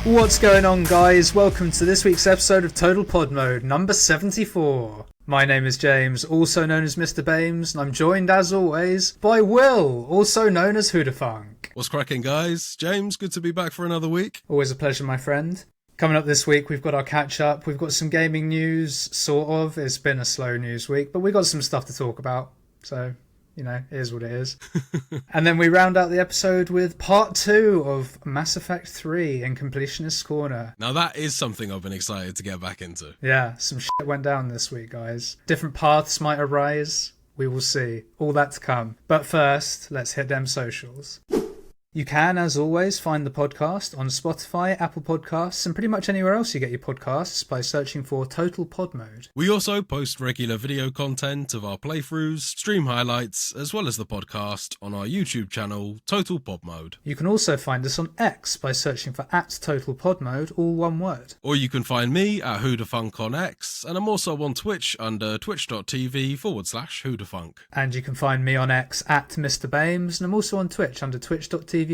What's going on, guys? Welcome to this week's episode of Total Pod Mode, number 74. My name is James, also known as Mr. Bames, and I'm joined, as always, by Will, also known as Hoodafunk. What's cracking, guys? James, good to be back for another week. Always a pleasure, my friend. Coming up this week, we've got our catch-up, we've got some gaming news, sort of. It's been a slow news week, but we've got some stuff to talk about, so... you know, it is what it is. And then we round out the episode with part 2 of Mass Effect 3 in Completionist Corner. Now that is something I've been excited to get back into. Yeah, some shit went down this week, guys. Different paths might arise. We will see. All that to come. But first, let's hit them socials. You can, as always, find the podcast on Spotify, Apple Podcasts, and pretty much anywhere else you get your podcasts by searching for Total Pod Mode. We also post regular video content of our playthroughs, stream highlights, as well as the podcast on our YouTube channel, Total Pod Mode. You can also find us on X by searching for @TotalPodMode, all one word. Or you can find me at Hoodafunk on X, and I'm also on Twitch under twitch.tv/Hoodafunk. And you can find me on X at Mr. Bames, and I'm also on Twitch under twitch.tv/MrBames_TPM.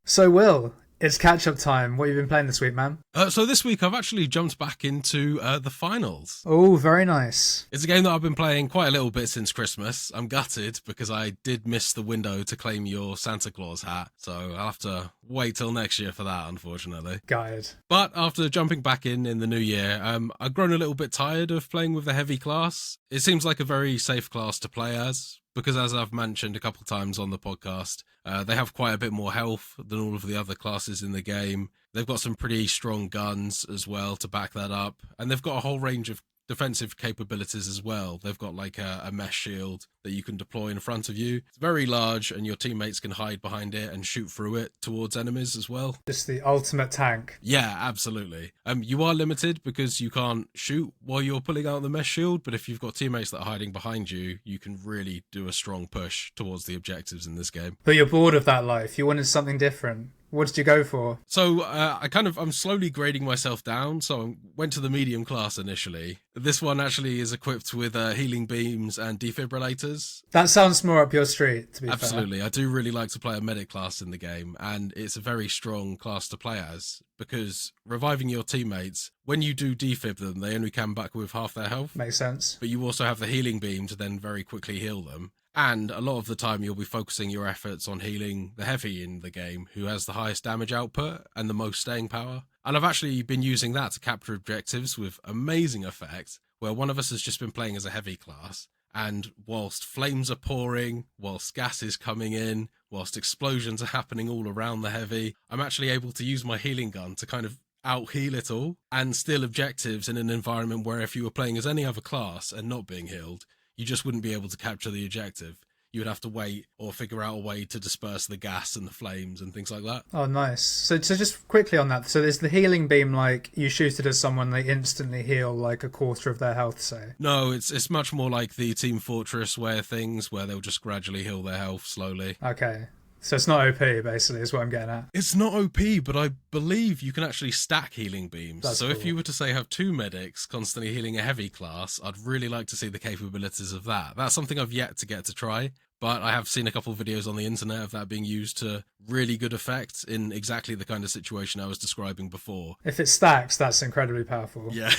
So, Will, it's catch-up time. What have you been playing this week, man? So this week I've actually jumped back into the finals. Oh, very nice. It's a game that I've been playing quite a little bit since Christmas. I'm gutted because I did miss the window to claim your Santa Claus hat, so I'll have to wait till next year for that, unfortunately. Got it. But after jumping back in the new year, I've grown a little bit tired of playing with the heavy class. It seems like a very safe class to play as, because as I've mentioned a couple times on the podcast, they have quite a bit more health than all of the other classes in the game. They've got some pretty strong guns as well to back that up, and they've got a whole range of defensive capabilities as well. They've got like a mesh shield that you can deploy in front of you. It's very large, and your teammates can hide behind it and shoot through it towards enemies as well. Just the ultimate tank. Yeah, absolutely. You are limited because you can't shoot while you're pulling out the mesh shield, but if you've got teammates that are hiding behind you, you can really do a strong push towards the objectives in this game. But you're bored of that life. You wanted something different. What did you go for? So I'm slowly grading myself down. So I went to the medium class initially. This one actually is equipped with healing beams and defibrillators. That sounds more up your street, to be fair. Absolutely. I do really like to play a medic class in the game, and it's a very strong class to play as, because reviving your teammates, when you do defib them, they only come back with half their health. Makes sense. But you also have the healing beam to then very quickly heal them. And a lot of the time you'll be focusing your efforts on healing the heavy in the game, who has the highest damage output and the most staying power. And I've actually been using that to capture objectives with amazing effect, where one of us has just been playing as a heavy class, and whilst flames are pouring, whilst gas is coming in, whilst explosions are happening all around the heavy, I'm actually able to use my healing gun to kind of out-heal it all, and steal objectives in an environment where if you were playing as any other class and not being healed, you just wouldn't be able to capture the objective. You would have to wait or figure out a way to disperse the gas and the flames and things like that. Oh, nice. So just quickly on that. So there's the healing beam, like you shoot it at someone, they instantly heal like a quarter of their health, say? No, it's much more like the Team Fortress way of things, where they'll just gradually heal their health slowly. Okay. So it's not OP, basically, is what I'm getting at. It's not OP, but I believe you can actually stack healing beams. That's so cool. If you were to, say, have 2 medics constantly healing a heavy class, I'd really like to see the capabilities of that. That's something I've yet to get to try, but I have seen a couple of videos on the internet of that being used to really good effect in exactly the kind of situation I was describing before. If it stacks, that's incredibly powerful. Yeah.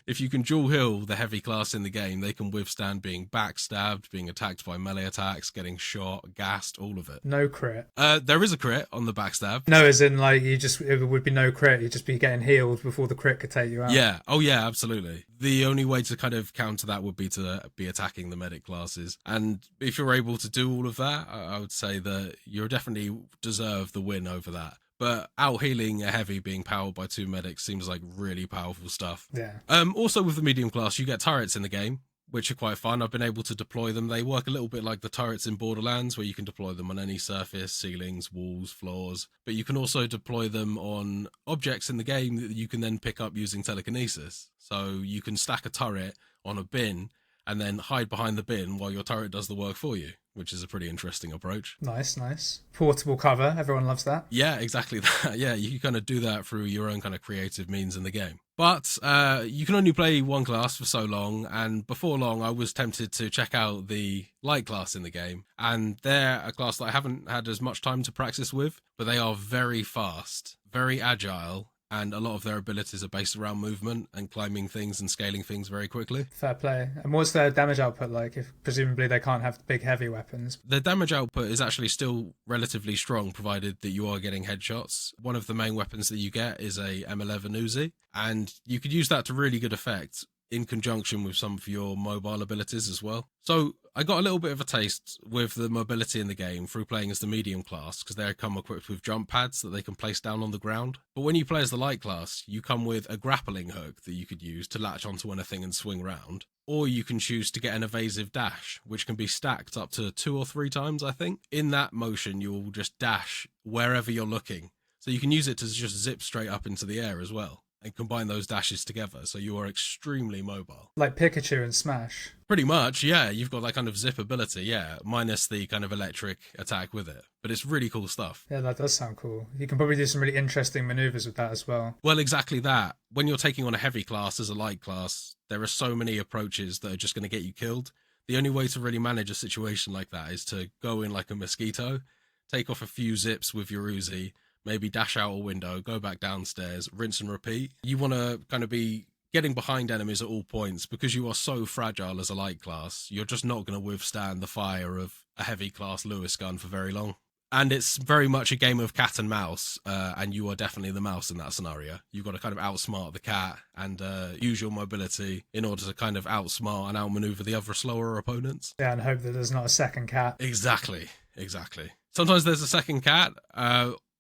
If you can dual heal the heavy class in the game, they can withstand being backstabbed, being attacked by melee attacks, getting shot, gassed, all of it. No crit. There is a crit on the backstab. No, as in, like, it would be no crit. You'd just be getting healed before the crit could take you out. Yeah. Oh, yeah, absolutely. The only way to kind of counter that would be to be attacking the medic classes. And if you're able to do all of that, I would say that you're definitely deserve the win over that. But out healing a heavy being powered by 2 medics seems like really powerful stuff. Yeah. Also with the medium class, you get turrets in the game, which are quite fun. I've been able to deploy them. They work a little bit like the turrets in Borderlands, where you can deploy them on any surface, ceilings, walls, floors. But you can also deploy them on objects in the game that you can then pick up using telekinesis. So you can stack a turret on a bin, and then hide behind the bin while your turret does the work for you, which is a pretty interesting approach. Nice. Portable cover, everyone loves that. Yeah, exactly that. Yeah, you can kind of do that through your own kind of creative means in the game. But you can only play one class for so long, and before long I was tempted to check out the light class in the game, and they're a class that I haven't had as much time to practice with, but they are very fast, very agile, and a lot of their abilities are based around movement and climbing things and scaling things very quickly. Fair play. And what's their damage output like? If presumably they can't have big heavy weapons. The damage output is actually still relatively strong, provided that you are getting headshots. One of the main weapons that you get is a M11 Uzi, and you could use that to really good effect in conjunction with some of your mobile abilities as well. So I got a little bit of a taste with the mobility in the game through playing as the medium class, because they come equipped with jump pads that they can place down on the ground. But when you play as the light class, you come with a grappling hook that you could use to latch onto anything and swing around. Or you can choose to get an evasive dash, which can be stacked up to 2 or 3 times, I think. In that motion, you'll just dash wherever you're looking. So you can use it to just zip straight up into the air as well, and combine those dashes together, so you are extremely mobile. Like Pikachu and Smash. Pretty much, yeah. You've got that kind of zip ability, yeah, minus the kind of electric attack with it. But it's really cool stuff. Yeah, that does sound cool. You can probably do some really interesting maneuvers with that as well. Well, exactly that. When you're taking on a heavy class as a light class, there are so many approaches that are just going to get you killed. The only way to really manage a situation like that is to go in like a mosquito, take off a few zips with your Uzi, maybe dash out a window, go back downstairs, rinse and repeat. You want to kind of be getting behind enemies at all points, because you are so fragile as a light class. You're just not going to withstand the fire of a heavy class Lewis gun for very long. And it's very much a game of cat and mouse, and you are definitely the mouse in that scenario. You've got to kind of outsmart the cat and use your mobility in order to kind of outsmart and outmaneuver the other slower opponents. Yeah, and hope that there's not a second cat. Exactly. Sometimes there's a second cat.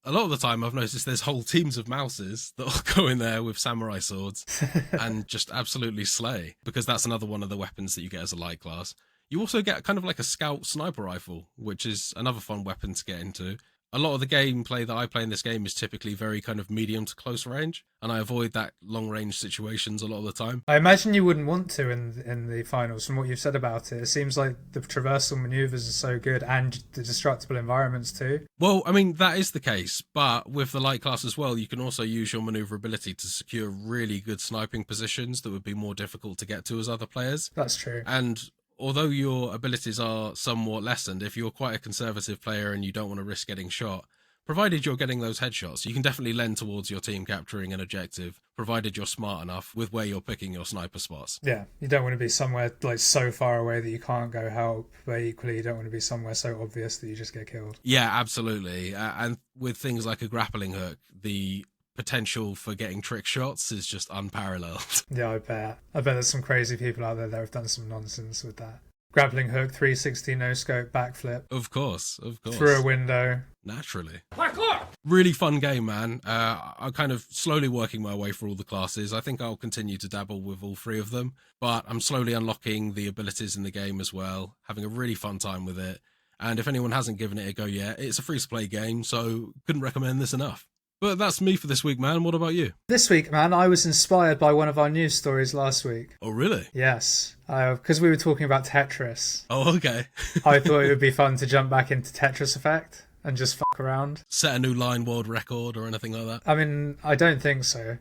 A lot of the time I've noticed there's whole teams of mouses that will go in there with samurai swords and just absolutely slay, because that's another one of the weapons that you get as a light class. You also get kind of like a scout sniper rifle, which is another fun weapon to get into. A lot of the gameplay that I play in this game is typically very kind of medium to close range, and I avoid that long range situations a lot of the time. I imagine you wouldn't want to in the finals, from what you've said about it. It seems like the traversal maneuvers are so good, and the destructible environments too. Well, I mean, that is the case, but with the light class as well, you can also use your maneuverability to secure really good sniping positions that would be more difficult to get to as other players. That's true. And although your abilities are somewhat lessened, if you're quite a conservative player and you don't want to risk getting shot, provided you're getting those headshots, you can definitely lend towards your team capturing an objective, provided you're smart enough with where you're picking your sniper spots. Yeah, you don't want to be somewhere like so far away that you can't go help, but equally you don't want to be somewhere so obvious that you just get killed. Yeah, absolutely. And with things like a grappling hook, the potential for getting trick shots is just unparalleled. Yeah, I bet there's some crazy people out there that have done some nonsense with that. Grappling hook, 360 no scope, backflip. Of course. Through a window. Naturally. Parkour! Really fun game, man. I'm kind of slowly working my way through all the classes. I think I'll continue to dabble with all 3 of them, but I'm slowly unlocking the abilities in the game as well, having a really fun time with it. And if anyone hasn't given it a go yet, it's a free-to-play game, so couldn't recommend this enough. But that's me for this week, man. What about you? This week, man, I was inspired by one of our news stories last week. Oh, really? Yes. Because we were talking about Tetris. Oh, okay. I thought it would be fun to jump back into Tetris Effect and just fuck around. Set a new line world record or anything like that? I mean, I don't think so.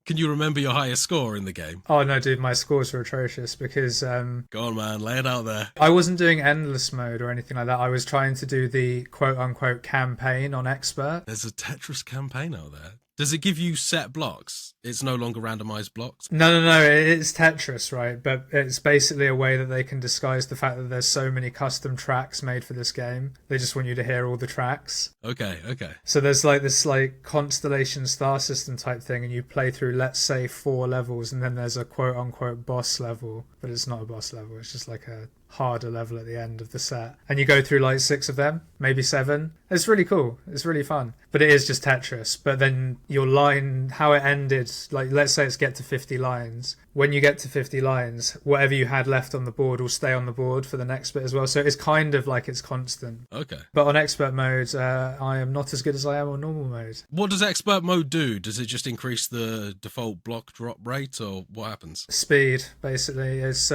Can you remember your highest score in the game? Oh, no, dude, my scores were atrocious because... Go on, man, lay it out there. I wasn't doing endless mode or anything like that. I was trying to do the quote-unquote campaign on expert. There's a Tetris campaign out there. Does it give you set blocks? It's no longer randomized blocks? No, it's Tetris, right? But it's basically a way that they can disguise the fact that there's so many custom tracks made for this game. They just want you to hear all the tracks. Okay. So there's like this like constellation star system type thing, and you play through, let's say, 4 levels, and then there's a quote-unquote boss level. But it's not a boss level, it's just like a harder level at the end of the set. And you go through like 6 of them, maybe 7. It's really cool. It's really fun. But it is just Tetris. But then your line, how it ended, like let's say it's get to 50 lines. When you get to 50 lines, whatever you had left on the board will stay on the board for the next bit as well. So it's kind of like it's constant. Okay. But on expert mode, I am not as good as I am on normal mode. What does expert mode do? Does it just increase the default block drop rate, or what happens? Speed, basically. Is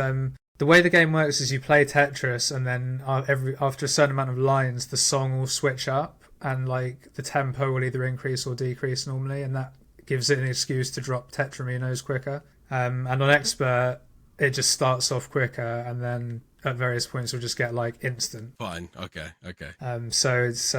the way the game works is you play Tetris, and then after a certain amount of lines, the song will switch up, and like the tempo will either increase or decrease normally, and that gives it an excuse to drop Tetraminos quicker. And on expert, it just starts off quicker, and then at various points will just get like instant. Fine. Okay. So it's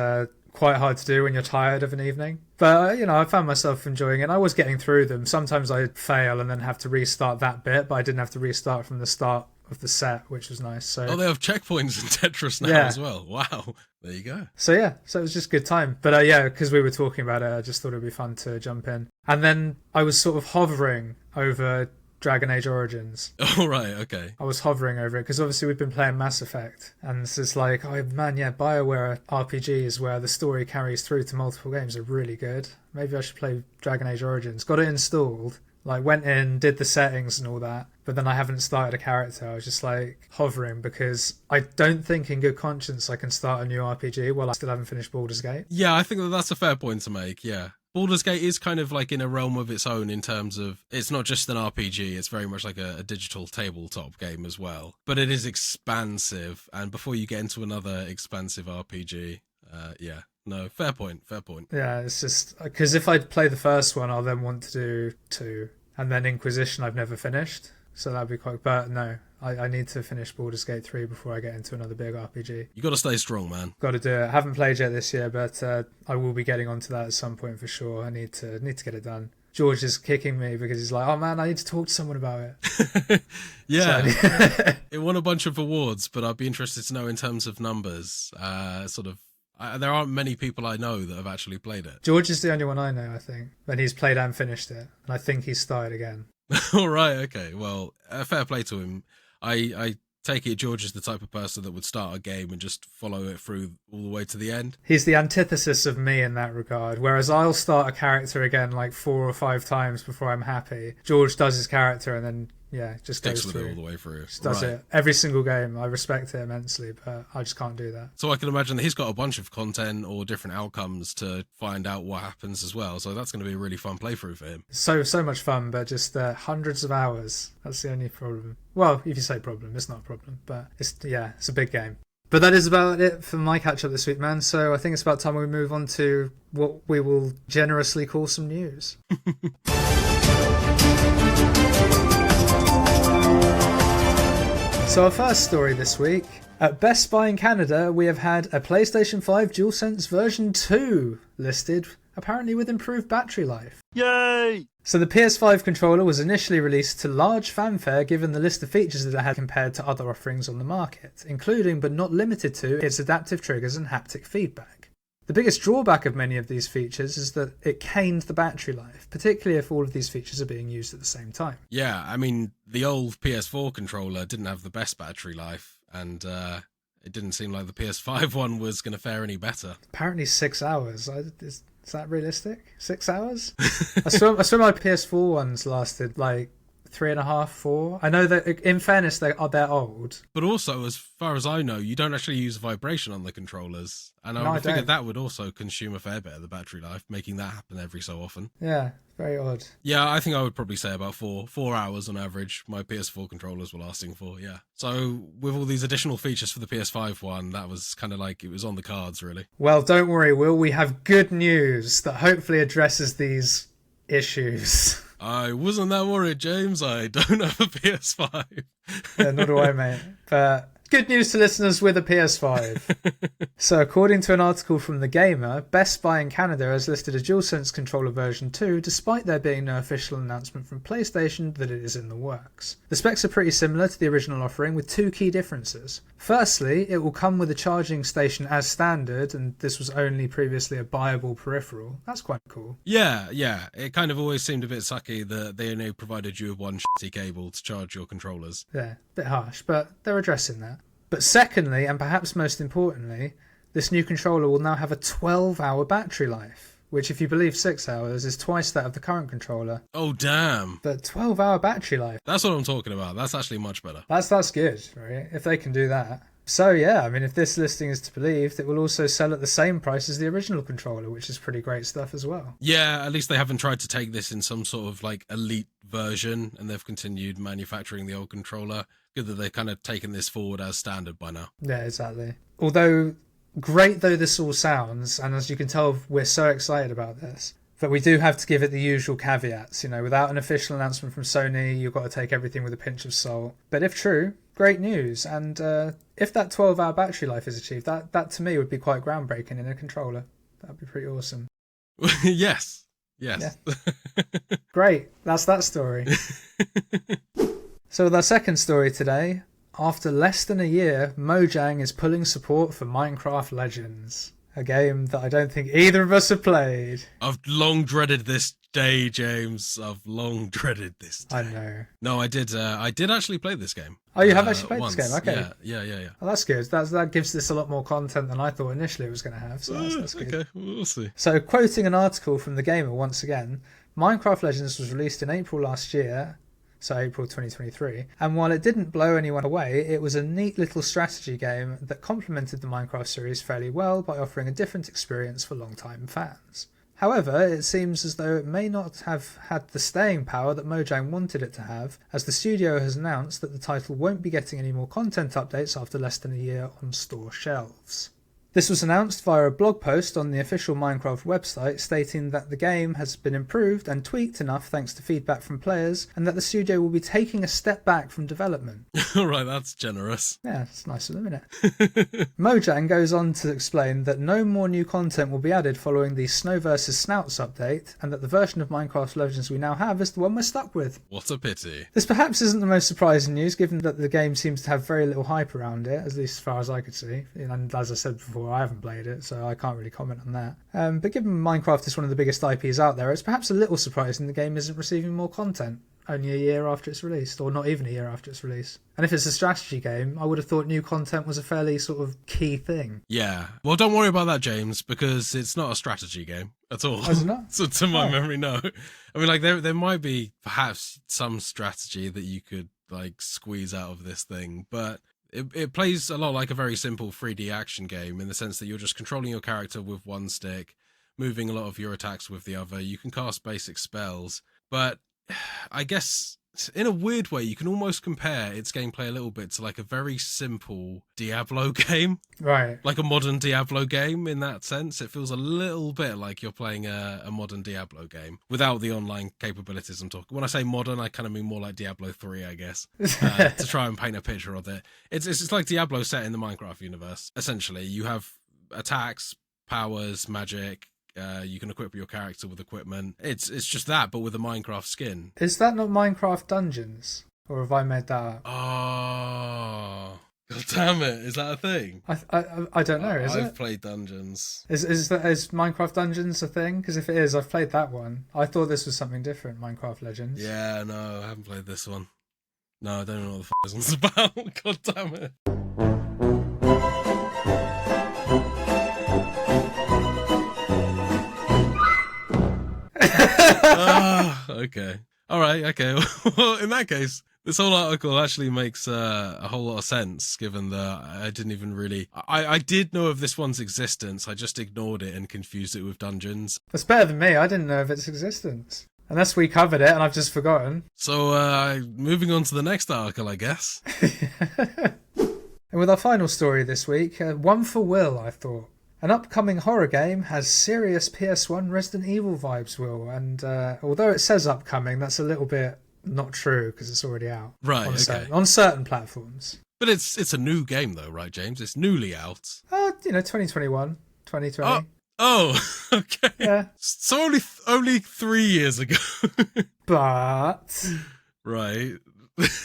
quite hard to do when you're tired of an evening. But, I found myself enjoying it. I was getting through them. Sometimes I'd fail and then have to restart that bit, but I didn't have to restart from the start of the set, which was nice. So they have checkpoints in Tetris now as well. Wow. There you go. So it was just a good time. But because we were talking about it, I just thought it'd be fun to jump in. And then I was sort of hovering over Dragon Age Origins. Oh, right, okay. I was hovering over it because obviously we've been playing Mass Effect, and it's just like, oh man, yeah, BioWare RPGs where the story carries through to multiple games are really good. Maybe I should play Dragon Age Origins. Got it installed, like went in, did the settings and all that, but then I haven't started a character. I was just like hovering because I don't think in good conscience I can start a new RPG while I still haven't finished Baldur's Gate. Yeah, I think that's a fair point to make, yeah. Baldur's Gate is kind of like in a realm of its own in terms of it's not just an RPG, it's very much like a digital tabletop game as well. But it is expansive, and before you get into another expansive RPG, fair point. Yeah, it's just because if I play the first one, I'll then want to do 2, and then Inquisition I've never finished, so that'd be quite. But no, I need to finish Baldur's Gate 3 before I get into another big RPG. You got to stay strong, man. Got to do it. I haven't played yet this year, but I will be getting onto that at some point for sure. I need to get it done. George is kicking me because he's like, oh man, I need to talk to someone about it. Yeah. It won a bunch of awards, but I'd be interested to know in terms of numbers, there aren't many people I know that have actually played it. George is the only one I know, I think. And he's played and finished it. And I think he's started again. All right, okay. Well, fair play to him. I take it George is the type of person that would start a game and just follow it through all the way to the end. He's the antithesis of me in that regard. Whereas I'll start a character again like 4 or 5 times before I'm happy. George does his character and then just sticks goes with through. It all the way through. Just does it every single game. I respect it immensely, but I just can't do that. So I can imagine that he's got a bunch of content or different outcomes to find out what happens as well. So that's going to be a really fun playthrough for him. So much fun, but just hundreds of hours. That's the only problem. Well, if you say problem, it's not a problem, but it's a big game. But that is about it for my catch-up this week, man. So I think it's about time we move on to what we will generously call some news. So our first story this week. At Best Buy in Canada, we have had a PlayStation 5 DualSense version 2 listed, apparently with improved battery life. Yay! So the PS5 controller was initially released to large fanfare given the list of features that it had compared to other offerings on the market, including but not limited to its adaptive triggers and haptic feedback. The biggest drawback of many of these features is that it caned the battery life, particularly if all of these features are being used at the same time. Yeah, I mean, the old PS4 controller didn't have the best battery life, and it didn't seem like the PS5 one was going to fare any better. Apparently 6 hours. Is that realistic? 6 hours? I swear my PS4 ones lasted like 3.5, 4. I know that in fairness they're old. But also, as far as I know, you don't actually use vibration on the controllers. And I would figure that would also consume a fair bit of the battery life, making that happen every so often. Yeah, very odd. Yeah, I think I would probably say about 4 hours on average my PS4 controllers were lasting for, yeah. So with all these additional features for the PS5 one, that was kind of like it was on the cards, really. Well, don't worry, Will. We have good news that hopefully addresses these issues. I wasn't that worried, James. I don't have a PS5. Yeah, nor do I, mate. But good news to listeners with a PS5. So according to an article from The Gamer, Best Buy in Canada has listed a DualSense controller version 2, despite there being no official announcement from PlayStation that it is in the works. The specs are pretty similar to the original offering, with 2 key differences. Firstly, it will come with a charging station as standard, and this was only previously a buyable peripheral. That's quite cool. Yeah. It kind of always seemed a bit sucky that they only provided you with one shitty cable to charge your controllers. Yeah, a bit harsh, but they're addressing that. But secondly, and perhaps most importantly, this new controller will now have a 12-hour battery life, which, if you believe 6 hours, is twice that of the current controller. Oh, damn. But 12-hour battery life. That's what I'm talking about. That's actually much better. That's good, right? If they can do that. So yeah, I mean, if this listing is to be believed, it will also sell at the same price as the original controller, which is pretty great stuff as well. Yeah, at least they haven't tried to take this in some sort of like elite version, and they've continued manufacturing the old controller. Good that they've kind of taken this forward as standard by now. Yeah, exactly. Although, great though this all sounds, and as you can tell, we're so excited about this, but we do have to give it the usual caveats. You know, without an official announcement from Sony, you've got to take everything with a pinch of salt. But if true, great news. And if that 12-hour battery life is achieved, that to me would be quite groundbreaking in a controller. That'd be pretty awesome. Yes. Yeah. Great. That's that story. So with our second story today, after less than a year, Mojang is pulling support for Minecraft Legends, a game that I don't think either of us have played. I've long dreaded this day, James. I've long dreaded this day. I know. No, I did actually play this game. Oh, you have actually played once. this game? Okay. Yeah. Well, that's good. That gives this a lot more content than I thought initially it was going to have, so that's good. Okay, we'll see. So, quoting an article from The Gamer once again, Minecraft Legends was released in April last year, so April 2023, and while it didn't blow anyone away, it was a neat little strategy game that complemented the Minecraft series fairly well by offering a different experience for long-time fans. However, it seems as though it may not have had the staying power that Mojang wanted it to have, as the studio has announced that the title won't be getting any more content updates after less than a year on store shelves. This was announced via a blog post on the official Minecraft website stating that the game has been improved and tweaked enough thanks to feedback from players, and that the studio will be taking a step back from development. Alright, that's generous. Yeah, it's nice of them, isn't it? Mojang goes on to explain that no more new content will be added following the Snow vs. Snouts update, and that the version of Minecraft Legends we now have is the one we're stuck with. What a pity. This perhaps isn't the most surprising news, given that the game seems to have very little hype around it, at least as far as I could see. And as I said before, I haven't played it, so I can't really comment on that. But given Minecraft is one of the biggest IPs out there, it's perhaps a little surprising the game isn't receiving more content only a year after it's released, or not even a year after it's released. And if it's a strategy game, I would have thought new content was a fairly sort of key thing. Yeah. Well, don't worry about that, James, because it's not a strategy game at all. Oh, is it not? So to my memory, no. I mean, like, there might be perhaps some strategy that you could, like, squeeze out of this thing, but it plays a lot like a very simple 3D action game in the sense that you're just controlling your character with one stick, moving a lot of your attacks with the other. You can cast basic spells, but I guess in a weird way, you can almost compare its gameplay a little bit to like a very simple Diablo game. Right. Like a modern Diablo game in that sense. It feels a little bit like you're playing a modern Diablo game without the online capabilities I'm talking. When I say modern, I kind of mean more like Diablo 3, I guess, to try and paint a picture of it. It's just like Diablo set in the Minecraft universe. Essentially, you have attacks, powers, magic. You can equip your character with equipment. It's just that, but with a Minecraft skin. Is that not Minecraft Dungeons? Or have I made that up? Oh, God damn it. Is that a thing? I don't know, is it? I've played Dungeons. Is Minecraft Dungeons a thing? Because if it is, I've played that one. I thought this was something different, Minecraft Legends. Yeah, no, I haven't played this one. No, I don't know what the this one's about. God damn it. Okay. All right. Okay. Well, in that case, this whole article actually makes a whole lot of sense, given that I didn't even really... I did know of this one's existence. I just ignored it and confused it with Dungeons. That's better than me. I didn't know of its existence. Unless we covered it and I've just forgotten. So, moving on to the next article, I guess. And with our final story this week, one for Will, I thought. An upcoming horror game has serious PS1 Resident Evil vibes, Will, and although it says upcoming, that's a little bit not true because it's already out. Right, on certain platforms. But it's a new game though, right, James? It's newly out. 2021, 2020. Oh, okay. Yeah. So only 3 years ago. But... Right.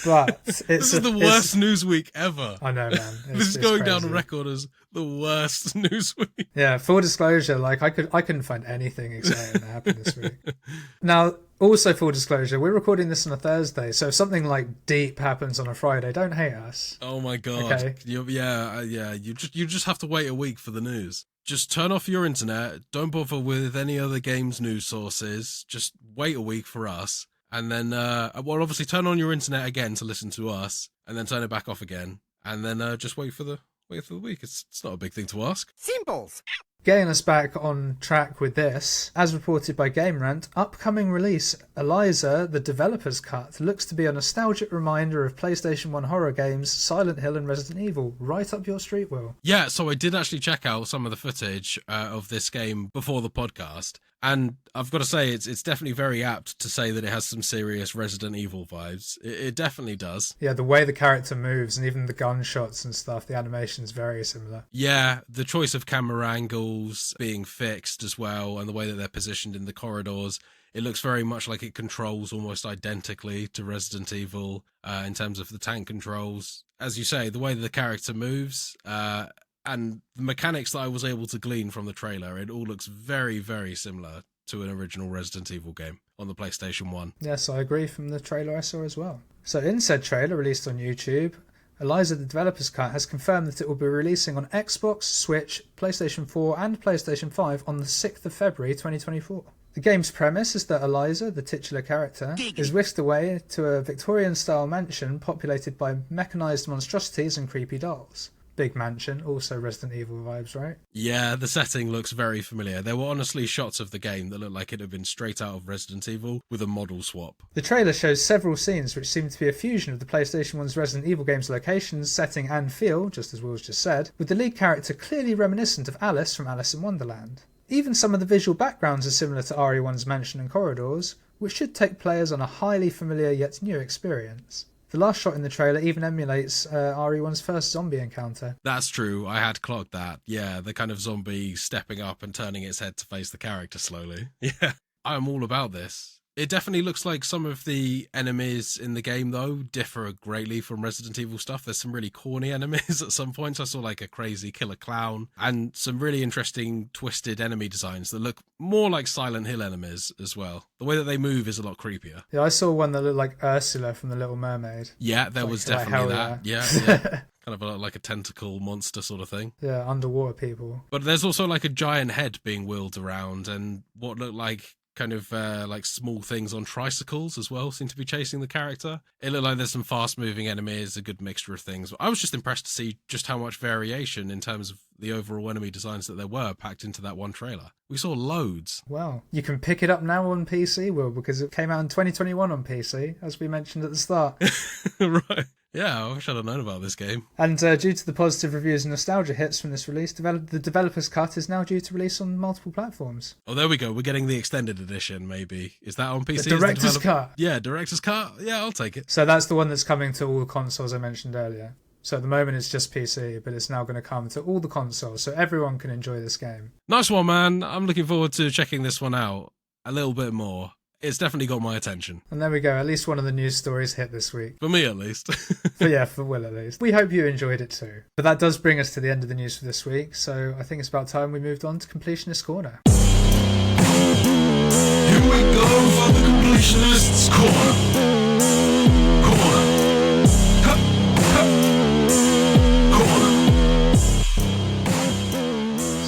But this is the worst news week ever. I know, man. This is going down the record as the worst news week. Yeah, full disclosure, like I couldn't find anything exciting that happened this week. Now, also full disclosure, we're recording this on a Thursday, so if something like deep happens on a Friday, don't hate us. Oh my god. Okay. You just have to wait a week for the news. Just turn off your internet, don't bother with any other games news sources, just wait a week for us, and then obviously turn on your internet again to listen to us, and then turn it back off again, and then just wait for the week. It's not a big thing to ask. Simples. Getting us back on track with this, as reported by Game Rant, upcoming release Eliza, the developer's cut, looks to be a nostalgic reminder of PlayStation 1 horror games Silent Hill and Resident Evil. Right up your street, Will. Yeah, so I did actually check out some of the footage of this game before the podcast, and I've got to say it's definitely very apt to say that it has some serious Resident Evil vibes. It definitely does. Yeah, the way the character moves and even the gunshots and stuff, the animation's very similar. Yeah, the choice of camera angles being fixed as well, and the way that they're positioned in the corridors, it looks very much like it controls almost identically to Resident Evil in terms of the tank controls. As you say, the way that the character moves and the mechanics that I was able to glean from the trailer, it all looks very, very similar to an original Resident Evil game on the PlayStation 1. Yes, I agree from the trailer I saw as well. So in said trailer released on YouTube, Eliza the Developer's Cut has confirmed that it will be releasing on Xbox, Switch, PlayStation 4 and PlayStation 5 on the 6th of February 2024. The game's premise is that Eliza, the titular character, is whisked away to a Victorian-style mansion populated by mechanised monstrosities and creepy dolls. Big mansion, also Resident Evil vibes, right? Yeah, the setting looks very familiar. There were honestly shots of the game that looked like it had been straight out of Resident Evil with a model swap. The trailer shows several scenes which seem to be a fusion of the PlayStation 1's Resident Evil game's locations, setting and feel, just as Will's just said, with the lead character clearly reminiscent of Alice from Alice in Wonderland. Even some of the visual backgrounds are similar to RE1's mansion and corridors, which should take players on a highly familiar yet new experience. The last shot in the trailer even emulates RE1's first zombie encounter. That's true, I had clocked that. Yeah, the kind of zombie stepping up and turning its head to face the character slowly. Yeah, I'm all about this. It definitely looks like some of the enemies in the game, though, differ greatly from Resident Evil stuff. There's some really corny enemies at some points. I saw like a crazy killer clown and some really interesting twisted enemy designs that look more like Silent Hill enemies as well. The way that they move is a lot creepier. Yeah, I saw one that looked like Ursula from The Little Mermaid. Yeah, there was definitely that. Yeah. Kind of like a tentacle monster sort of thing. Yeah, underwater people. But there's also like a giant head being wheeled around and what looked like kind of like small things on tricycles as well seem to be chasing the character. It looked like there's some fast moving enemies, a good mixture of things. I was just impressed to see just how much variation in terms of the overall enemy designs that there were packed into that one trailer. We saw loads. Well, you can pick it up now on PC, Will, because it came out in 2021 on PC, as we mentioned at the start. Right. Yeah, I wish I'd have known about this game. And due to the positive reviews and nostalgia hits from this release, the developer's cut is now due to release on multiple platforms. Oh, there we go. We're getting the extended edition, maybe. Is that on PC? The director's cut. Yeah, director's cut. Yeah, I'll take it. So that's the one that's coming to all the consoles I mentioned earlier. So at the moment it's just PC, but it's now going to come to all the consoles, so everyone can enjoy this game. Nice one, man. I'm looking forward to checking this one out a little bit more. It's definitely got my attention. And there we go, at least one of the news stories hit this week. For me, at least. But yeah, for Will at least. We hope you enjoyed it too. But that does bring us to the end of the news for this week, so I think it's about time we moved on to Completionist Corner. Here we go for the Completionist's Corner.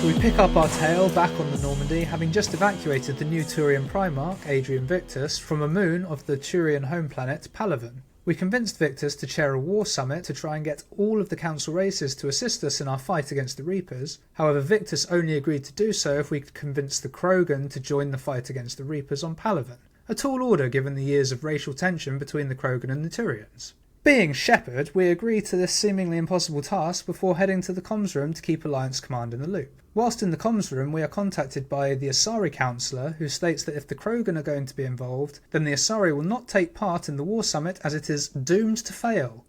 So we pick up our tale back on the Normandy, having just evacuated the new Turian Primarch, Adrian Victus, from a moon of the Turian home planet, Palaven. We convinced Victus to chair a war summit to try and get all of the council races to assist us in our fight against the Reapers. However, Victus only agreed to do so if we could convince the Krogan to join the fight against the Reapers on Palaven. A tall order given the years of racial tension between the Krogan and the Turians. Being Shepard, we agree to this seemingly impossible task before heading to the comms room to keep Alliance Command in the loop. Whilst in the comms room, we are contacted by the Asari councillor, who states that if the Krogan are going to be involved, then the Asari will not take part in the war summit as it is doomed to fail.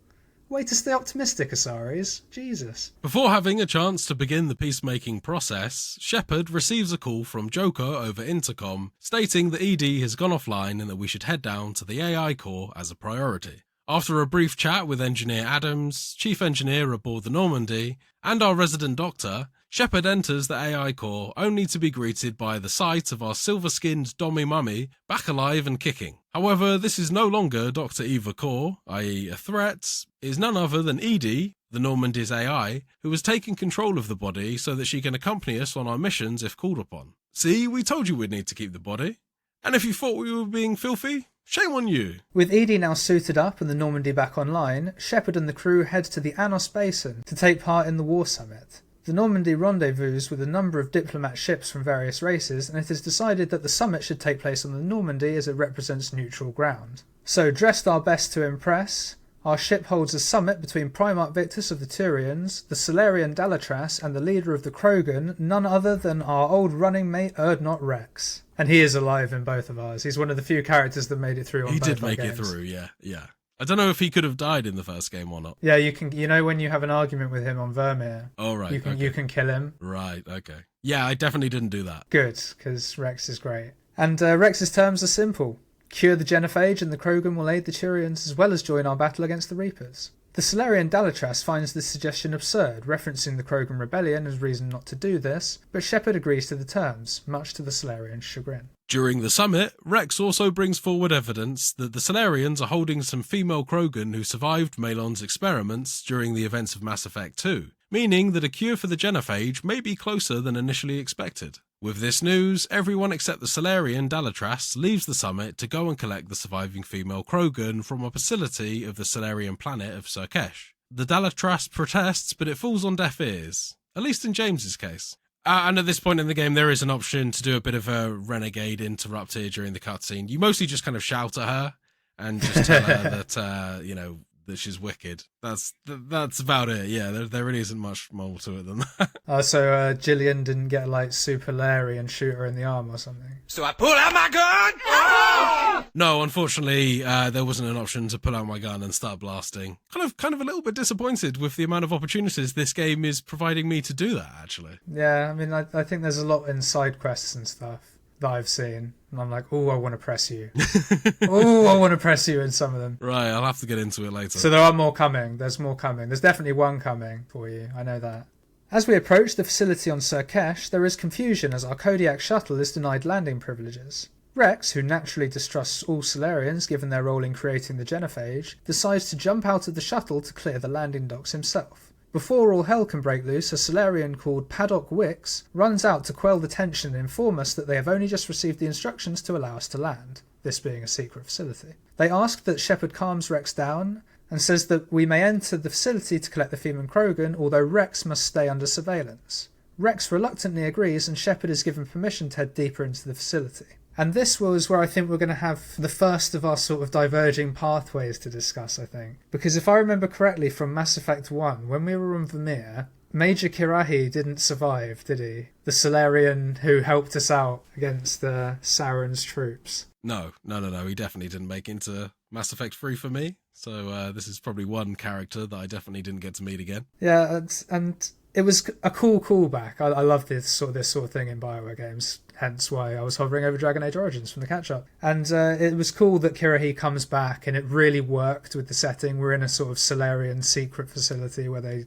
Way to stay optimistic, Asaris. Jesus. Before having a chance to begin the peacemaking process, Shepard receives a call from Joker over intercom, stating that ED has gone offline and that we should head down to the AI core as a priority. After a brief chat with Engineer Adams, Chief Engineer aboard the Normandy, and our resident doctor, Shepard enters the AI core only to be greeted by the sight of our silver-skinned Dommy Mummy back alive and kicking. However, this is no longer Dr. Eva Core, i.e. a threat, is none other than Edie, the Normandy's AI, who has taken control of the body so that she can accompany us on our missions if called upon. See, we told you we'd need to keep the body. And if you thought we were being filthy, shame on you. With Edie now suited up and the Normandy back online, Shepard and the crew head to the Anos Basin to take part in the War Summit. The Normandy rendezvous with a number of diplomat ships from various races, and it is decided that the summit should take place on the Normandy as it represents neutral ground. So, dressed our best to impress, our ship holds a summit between Primarch Victus of the Turians, the Solarian Dalatras, and the leader of the Krogan, none other than our old running mate Erdnot Rex. And he is alive in both of ours. He's one of the few characters that made it through on both our games. He did make it through, yeah. I don't know if he could have died in the first game or not. Yeah, you know when you have an argument with him on Vermeer. Oh, right. You can kill him. Right, okay. Yeah, I definitely didn't do that. Good, because Rex is great. And Rex's terms are simple. Cure the genophage and the Krogan will aid the Turians as well as join our battle against the Reapers. The Solarian Dalatras finds this suggestion absurd, referencing the Krogan rebellion as reason not to do this, but Shepard agrees to the terms, much to the Solarians' chagrin. During the summit, Rex also brings forward evidence that the Solarians are holding some female Krogan who survived Malon's experiments during the events of Mass Effect 2, meaning that a cure for the genophage may be closer than initially expected. With this news, everyone except the Solarian Dalatras leaves the summit to go and collect the surviving female Krogan from a facility of the Solarian planet of Surkesh. The Dalatras protests, but it falls on deaf ears, at least in James's case. And at this point in the game, there is an option to do a bit of a renegade interrupter during the cutscene. You mostly just kind of shout at her and just tell her that, that she's wicked. That's about it. Yeah, there really isn't much more to it than that. So Gillian didn't get super Larry and shoot her in the arm or something. So I pull out my gun. Oh! No, unfortunately, there wasn't an option to pull out my gun and start blasting. Kind of a little bit disappointed with the amount of opportunities this game is providing me to do that, actually. Yeah, I mean, I think there's a lot in side quests and stuff that I've seen, and I'm like, oh, I want to press you. Oh, I want to press you in some of them. Right, I'll have to get into it later. So there are more coming. There's more coming. There's definitely one coming for you. I know that. As we approach the facility on Surkesh, there is confusion as our Kodiak shuttle is denied landing privileges. Rex, who naturally distrusts all Solarians given their role in creating the genophage, decides to jump out of the shuttle to clear the landing docks himself. Before all hell can break loose, a Solarian called Paddock Wicks runs out to quell the tension and inform us that they have only just received the instructions to allow us to land, this being a secret facility. They ask that Shepard calms Rex down and says that we may enter the facility to collect the female Krogan, although Rex must stay under surveillance. Rex reluctantly agrees and Shepard is given permission to head deeper into the facility. And this was where I think we're going to have the first of our sort of diverging pathways to discuss, I think. Because if I remember correctly from Mass Effect 1, when we were on Vermeer, Major Kirahi didn't survive, did he? The Solarian who helped us out against Sauron's troops. No. He definitely didn't make it into Mass Effect 3 for me. So this is probably one character that I definitely didn't get to meet again. Yeah, and it was a cool callback. I love this sort of thing in BioWare games. Hence why I was hovering over Dragon Age Origins from the catch-up. And it was cool that Kirahi comes back, and it really worked with the setting. We're in a sort of Solarian secret facility where they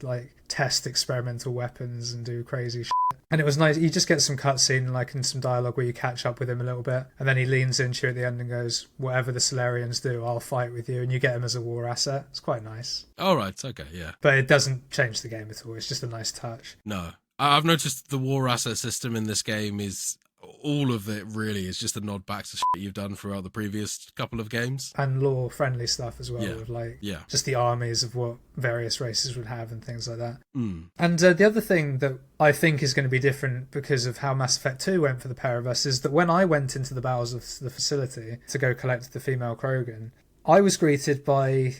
test experimental weapons and do crazy shit. And it was nice. You just get some cutscene and some dialogue where you catch up with him a little bit, and then he leans into you at the end and goes, "Whatever the Solarians do, I'll fight with you," and you get him as a war asset. It's quite nice. All right, okay, yeah. But it doesn't change the game at all. It's just a nice touch. No. I've noticed the war asset system in this game is... all of it really is just a nod back to shit you've done throughout the previous couple of games. And lore-friendly stuff as well, with just the armies of what various races would have and things like that. Mm. And the other thing that I think is going to be different because of how Mass Effect 2 went for the pair of us is that when I went into the bowels of the facility to go collect the female Krogan, I was greeted by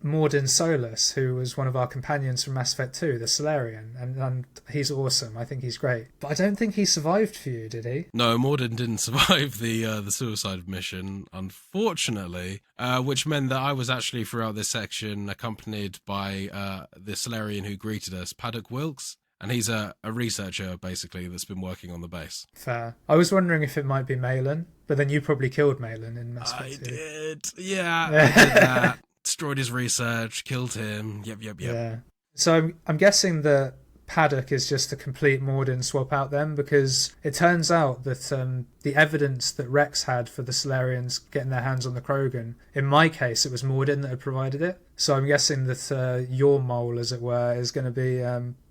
Mordin Solus, who was one of our companions from Mass Effect 2, the Solarian, and he's awesome. I think he's great. But I don't think he survived for you, did he? No, Mordin didn't survive the suicide mission, unfortunately, which meant that I was actually, throughout this section, accompanied by the Solarian who greeted us, Paddock Wilkes. And he's a researcher, basically, that's been working on the base. Fair. I was wondering if it might be Malin, but then you probably killed Malin in Mass Effect 2. I did. Yeah, I did that. Destroyed his research, killed him. Yep. Yeah. So I'm guessing that Paddock is just a complete Mordin swap out then, because it turns out that the evidence that Rex had for the Solarians getting their hands on the Krogan, in my case, it was Mordin that had provided it. So I'm guessing that your mole, as it were, is going to be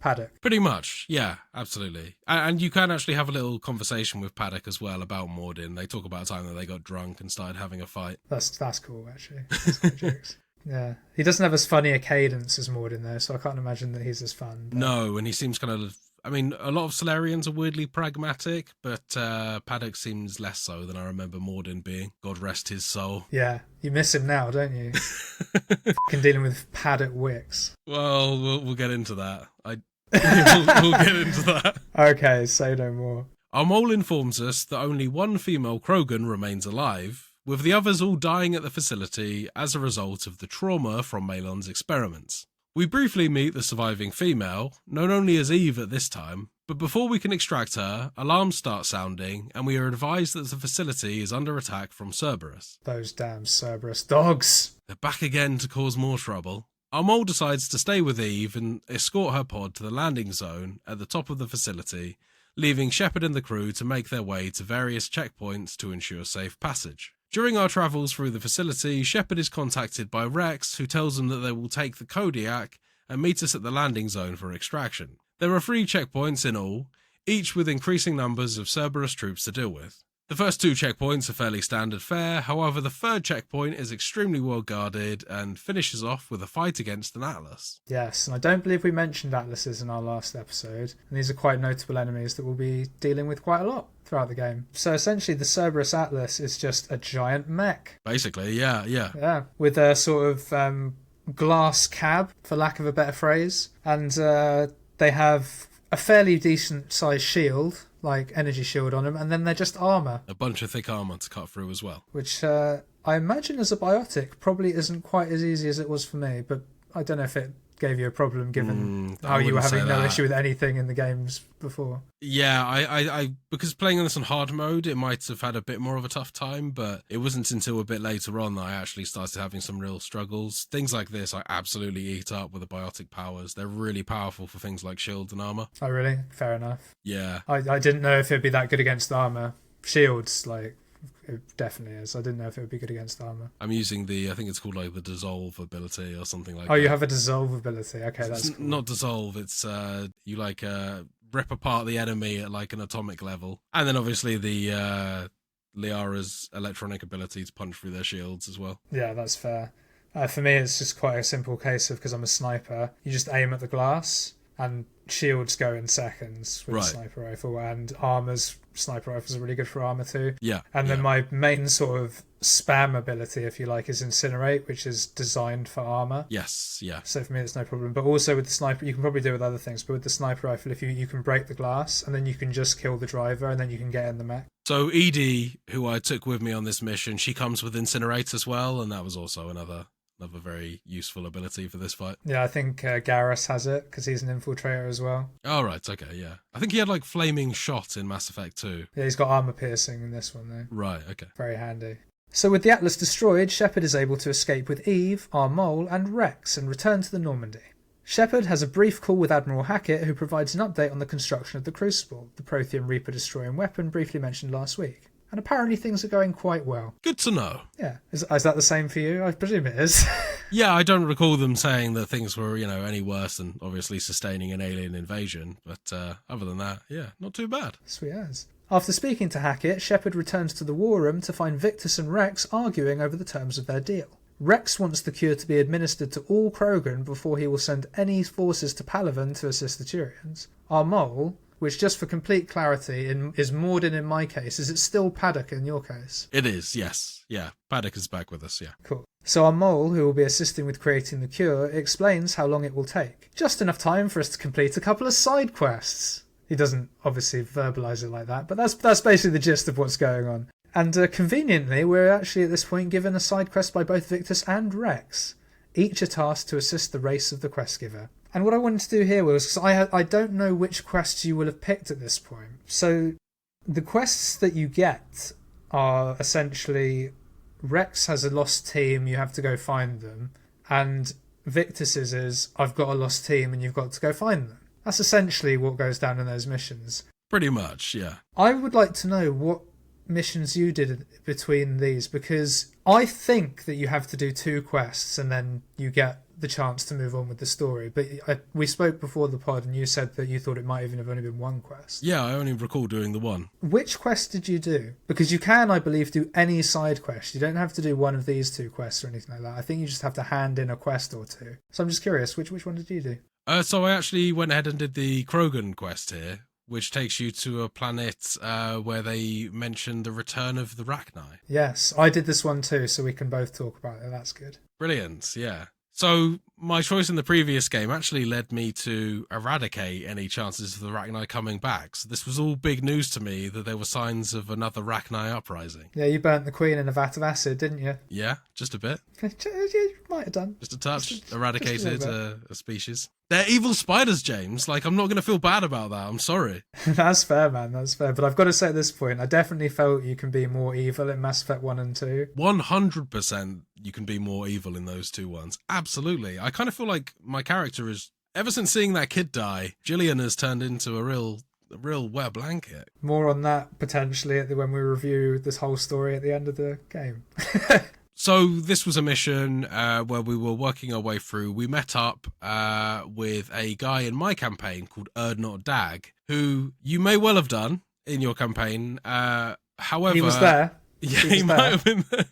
Paddock. Pretty much, yeah, absolutely. And you can actually have a little conversation with Paddock as well about Mordin. They talk about a time that they got drunk and started having a fight. That's cool, actually. That's good jokes. Yeah, he doesn't have as funny a cadence as Mordin though, so I can't imagine that he's as fun. But... No, and he seems kind of... I mean, a lot of Solarians are weirdly pragmatic, but Paddock seems less so than I remember Mordin being. God rest his soul. Yeah, you miss him now, don't you? Fucking dealing with Paddock Wicks. Well, we'll get into that. We'll get into that. Okay, say no more. Our mole informs us that only one female Krogan remains alive, with the others all dying at the facility as a result of the trauma from Malon's experiments. We briefly meet the surviving female, known only as Eve at this time, but before we can extract her, alarms start sounding and we are advised that the facility is under attack from Cerberus. Those damn Cerberus dogs! They're back again to cause more trouble. Our mole decides to stay with Eve and escort her pod to the landing zone at the top of the facility, leaving Shepard and the crew to make their way to various checkpoints to ensure safe passage. During our travels through the facility, Shepard is contacted by Rex, who tells them that they will take the Kodiak and meet us at the landing zone for extraction. There are 3 checkpoints in all, each with increasing numbers of Cerberus troops to deal with. The first 2 checkpoints are fairly standard fare, however the 3rd checkpoint is extremely well guarded and finishes off with a fight against an Atlas. Yes, and I don't believe we mentioned Atlases in our last episode, and these are quite notable enemies that we'll be dealing with quite a lot throughout the game. So essentially the Cerberus Atlas is just a giant mech. Basically, yeah. Yeah, with a sort of glass cab, for lack of a better phrase, and they have a fairly decent sized shield, like energy shield on them, and then they're just armour. A bunch of thick armour to cut through as well. Which I imagine as a biotic probably isn't quite as easy as it was for me, but I don't know if it gave you a problem given how you were having no issue with anything in the games before. Yeah, I because playing on this on hard mode, it might have had a bit more of a tough time, but it wasn't until a bit later on that I actually started having some real struggles. Things like this I absolutely eat up with the biotic powers. They're really powerful for things like shields and armour. Oh really? Fair enough. Yeah. I didn't know if it'd be that good against armour. Shields, like... It definitely is. I didn't know if it would be good against armour. I'm using I think it's called like the dissolve ability or something like that. Oh, you have a dissolve ability. Okay, that's cool. Not dissolve, it's you like rip apart the enemy at like an atomic level. And then obviously the Liara's electronic ability to punch through their shields as well. Yeah, that's fair. For me, it's just quite a simple case of, because I'm a sniper, you just aim at the glass and shields go in seconds with a sniper rifle, and sniper rifles are really good for armour too. Yeah. And then my main sort of spam ability, if you like, is Incinerate, which is designed for armour. Yes, yeah. So for me, it's no problem. But also with the sniper, you can probably do it with other things, but with the sniper rifle, if you can break the glass, and then you can just kill the driver, and then you can get in the mech. So Edie, who I took with me on this mission, she comes with Incinerate as well, and that was also another very useful ability for this fight. Yeah, I think Garrus has it, because he's an infiltrator as well. Oh, right, okay, yeah. I think he had, like, Flaming Shot in Mass Effect 2. Yeah, he's got armour piercing in this one, though. Right, okay. Very handy. So with the Atlas destroyed, Shepard is able to escape with Eve, our mole, and Rex, and return to the Normandy. Shepard has a brief call with Admiral Hackett, who provides an update on the construction of the Crucible, the Prothean Reaper destroying weapon briefly mentioned last week. And apparently things are going quite well. Good to know. Yeah. Is that the same for you? I presume it is. Yeah, I don't recall them saying that things were, any worse than obviously sustaining an alien invasion. But other than that, yeah, not too bad. Sweet as. After speaking to Hackett, Shepard returns to the War Room to find Victus and Rex arguing over the terms of their deal. Rex wants the cure to be administered to all Krogan before he will send any forces to Palaven to assist the Turians. Our mole, which just for complete clarity is Mordin in my case, is it still Paddock in your case? It is, yes. Yeah, Paddock is back with us, yeah. Cool. So our mole, who will be assisting with creating the cure, explains how long it will take. Just enough time for us to complete a couple of side quests. He doesn't obviously verbalise it like that, but that's basically the gist of what's going on. And conveniently, we're actually at this point given a side quest by both Victus and Rex. Each are tasked to assist the race of the quest giver. And what I wanted to do here was, because I don't know which quests you will have picked at this point. So the quests that you get are essentially Rex has a lost team, you have to go find them, and Victus's is I've got a lost team and you've got to go find them. That's essentially what goes down in those missions. Pretty much, yeah. I would like to know what missions you did between these, because I think that you have to do 2 quests and then you get the chance to move on with the story. But we spoke before the pod and you said that you thought it might even have only been 1 quest. Yeah, I only recall doing the 1. Which quest did you do? Because you can, I believe, do any side quest. You don't have to do one of these 2 quests or anything like that. I think you just have to hand in a quest or 2. So I'm just curious, which one did you do? So I actually went ahead and did the Krogan quest here, which takes you to a planet where they mention the return of the Rachni. Yes, I did this one too, so we can both talk about it. That's good. Brilliant, yeah. So my choice in the previous game actually led me to eradicate any chances of the Rachni coming back. So this was all big news to me that there were signs of another Rachni uprising. Yeah, you burnt the queen in a vat of acid, didn't you? Yeah, just a bit. You might have done. Just a touch. Just Eradicated a a species. They're evil spiders, James. Like, I'm not going to feel bad about that. I'm sorry. That's fair, man. That's fair. But I've got to say at this point, I definitely felt you can be more evil in Mass Effect 1 and 2. 100% you can be more evil in those 2 ones. Absolutely. I kind of feel like my character is, ever since seeing that kid die, Gillian has turned into a real wet blanket. More on that potentially when we review this whole story at the end of the game. So this was a mission where we were working our way through. We met up with a guy in my campaign called Erdnot Dag, who you may well have done in your campaign. However, he was there. Yeah, he might have been there.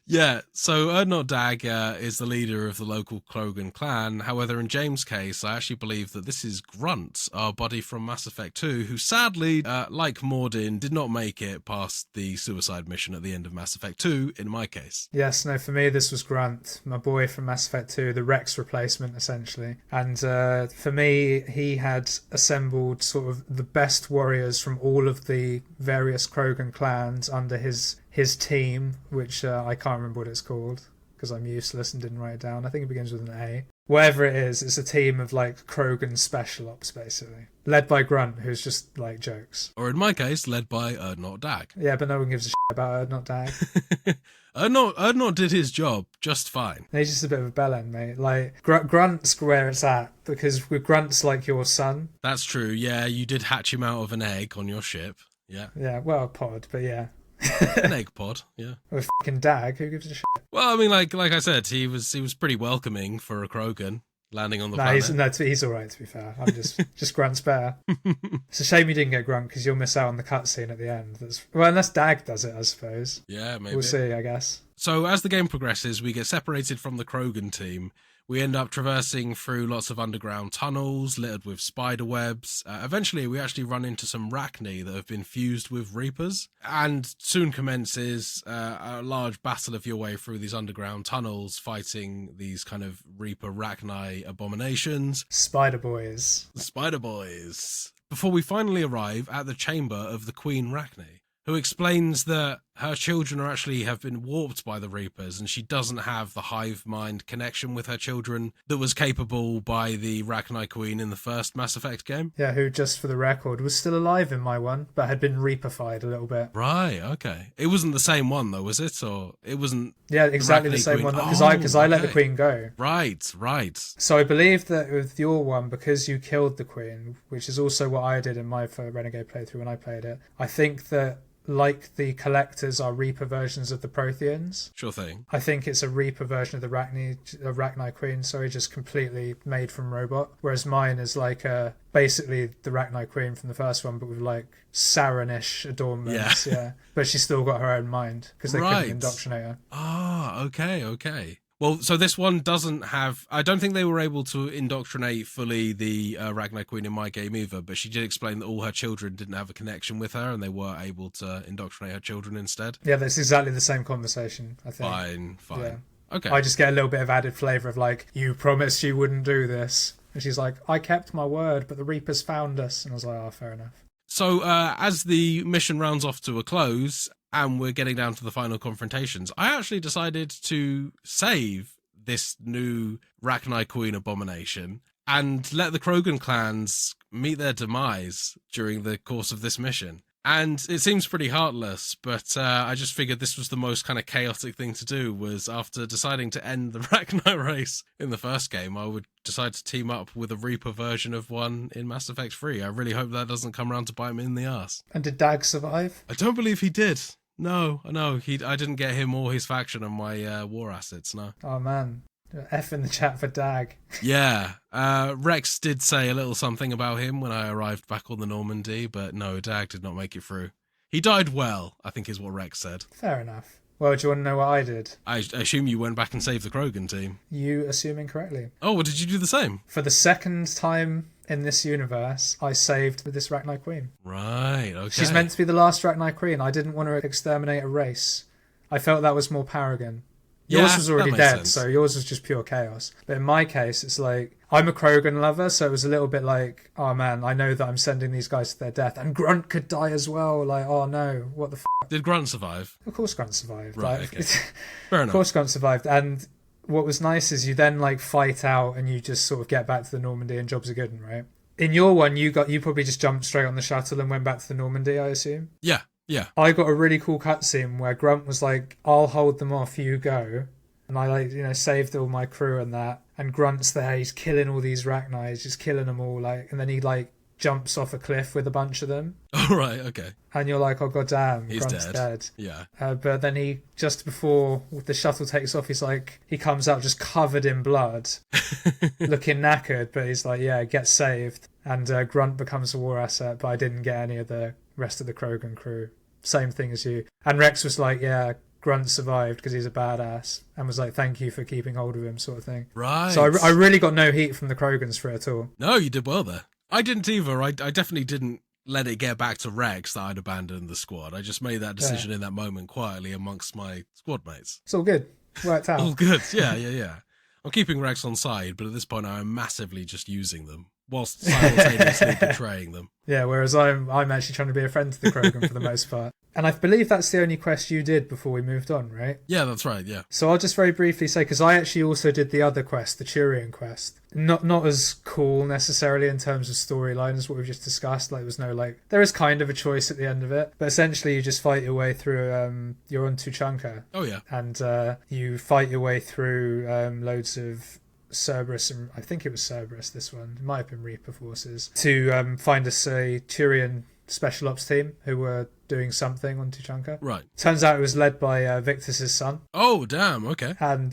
Yeah, so Erdnot Dag is the leader of the local Krogan clan. However, in James' case, I actually believe that this is Grunt, our buddy from Mass Effect 2, who sadly, like Mordin, did not make it past the suicide mission at the end of Mass Effect 2, in my case. Yes, no, for me this was Grunt, my boy from Mass Effect 2, the Rex replacement, essentially. And for me, he had assembled sort of the best warriors from all of the various Krogan clans under his team, which I can't remember what it's called because I'm useless and didn't write it down. I think it begins with an A. Whatever it is, it's a team of like Krogan special ops, basically. Led by Grunt, who's just like jokes. Or in my case, led by Erdnot Dag. Yeah, but no one gives a shit about Erdnot Dag. Erdnot did his job just fine. He's just a bit of a bellend, mate. Like, Grunt's where it's at, because with Grunt's like your son. That's true, yeah, you did hatch him out of an egg on your ship, yeah. Yeah, well, pod, but yeah. An egg pod, yeah. With fucking Dag, who gives a shit? Well, I mean, like I said, he was pretty welcoming for a Krogan landing on the planet. He's all right, to be fair. I'm just Grunt's better. It's a shame you didn't get Grunt because you'll miss out on the cutscene at the end. Well, unless Dag does it, I suppose. Yeah, maybe. We'll see, I guess. So as the game progresses, we get separated from the Krogan team. We end up traversing through lots of underground tunnels littered with spider webs. Eventually, we actually run into some Rachni that have been fused with Reapers. And soon commences a large battle of your way through these underground tunnels, fighting these kind of Reaper Rachni abominations. Spider Boys. Spider Boys. Before we finally arrive at the chamber of the Queen Rachni, who explains that her children have been warped by the Reapers and she doesn't have the hive mind connection with her children that was capable by the Rachni Queen in the first Mass Effect game. Yeah, who, just for the record, was still alive in my one, but had been Reaper-fied a little bit. Right, okay. It wasn't the same one though, was it? Or it wasn't... Yeah, exactly the same one, because I let the Queen go. Right. So I believe that with your one, because you killed the Queen, which is also what I did in my Renegade playthrough when I played it, I think that like the Collectors are Reaper versions of the Protheans. Sure thing. I think it's a Reaper version of the Rachni Queen, just completely made from robot. Whereas mine is like basically the Rachni Queen from the first one, but with like Sarenish adornments. Yeah. But she's still got her own mind because they couldn't indoctrinate her. Ah, okay. Well, so this one doesn't have... I don't think they were able to indoctrinate fully the Rachni Queen in my game either, but she did explain that all her children didn't have a connection with her and they were able to indoctrinate her children instead. Yeah, that's exactly the same conversation, I think. Fine. Yeah. Okay. I just get a little bit of added flavour of like, you promised you wouldn't do this. And she's like, I kept my word, but the Reapers found us. And I was like, oh, fair enough. So as the mission rounds off to a close and we're getting down to the final confrontations, I actually decided to save this new Rachni Queen abomination and let the Krogan clans meet their demise during the course of this mission. And it seems pretty heartless, but I just figured this was the most kind of chaotic thing to do, was after deciding to end the Rachni race in the first game, I would decide to team up with a Reaper version of one in Mass Effect 3. I really hope that doesn't come around to bite me in the ass. And did Dag survive? I don't believe he did. No, I didn't get him or his faction on my war assets, no. Oh, man. F in the chat for Dag. Yeah, Rex did say a little something about him when I arrived back on the Normandy, but no, Dag did not make it through. He died well, I think is what Rex said. Fair enough. Well, do you want to know what I did? I assume you went back and saved the Krogan team. You assume incorrectly. Oh, well, did you do the same? For the second time in this universe, I saved this Rachni Queen. Right, okay. She's meant to be the last Rachni Queen. I didn't want to exterminate a race. I felt that was more Paragon. Yours was already dead, sense. So yours was just pure chaos. But in my case, it's like, I'm a Krogan lover, so it was a little bit like, oh man, I know that I'm sending these guys to their death. And Grunt could die as well. Like, oh no, what the f***? Did Grunt survive? Of course Grunt survived. Right, like, okay. Fair enough. Of course Grunt survived. And what was nice is you then like fight out and you just sort of get back to the Normandy and jobs are good, right? In your one, you probably just jumped straight on the shuttle and went back to the Normandy, I assume? Yeah. I got a really cool cutscene where Grunt was like, I'll hold them off, you go. And I saved all my crew and that. And Grunt's there, he's killing all these Rachni, he's just killing them all, and then he jumps off a cliff with a bunch of them. Oh, right, okay. And you're like, oh god damn, he's Grunt's dead. Yeah. But then he, just before the shuttle takes off, he comes out just covered in blood, looking knackered, but he's like, yeah, get saved. And Grunt becomes a war asset, but I didn't get any of the rest of the Krogan crew. Same thing as you. And Rex was like, yeah, Grunt survived because he's a badass, and was like, thank you for keeping hold of him, sort of thing. Right. So I really got no heat from the Krogans for it at all. No, you did well there. I didn't either. I definitely didn't let it get back to Rex that I'd abandoned the squad. I just made that decision in that moment quietly amongst my squad mates. It's all good. Worked out. All good. Yeah. I'm keeping Rex on side, but at this point I'm massively just using them whilst simultaneously betraying them. Yeah, whereas I'm actually trying to be a friend to the Krogan for the most part. And I believe that's the only quest you did before we moved on, right? Yeah, that's right, yeah. So I'll just very briefly say, because I actually also did the other quest, the Turian quest. Not as cool necessarily in terms of storyline as what we've just discussed. There was no there is kind of a choice at the end of it. But essentially you just fight your way through, you're on Tuchanka. Oh yeah. And you fight your way through loads of Cerberus, and I think it was Cerberus, this one. It might have been Reaper forces. To find us a Turian special ops team who were doing something on Tuchanka. Right. Turns out it was led by Victus's son. Oh, damn, okay. And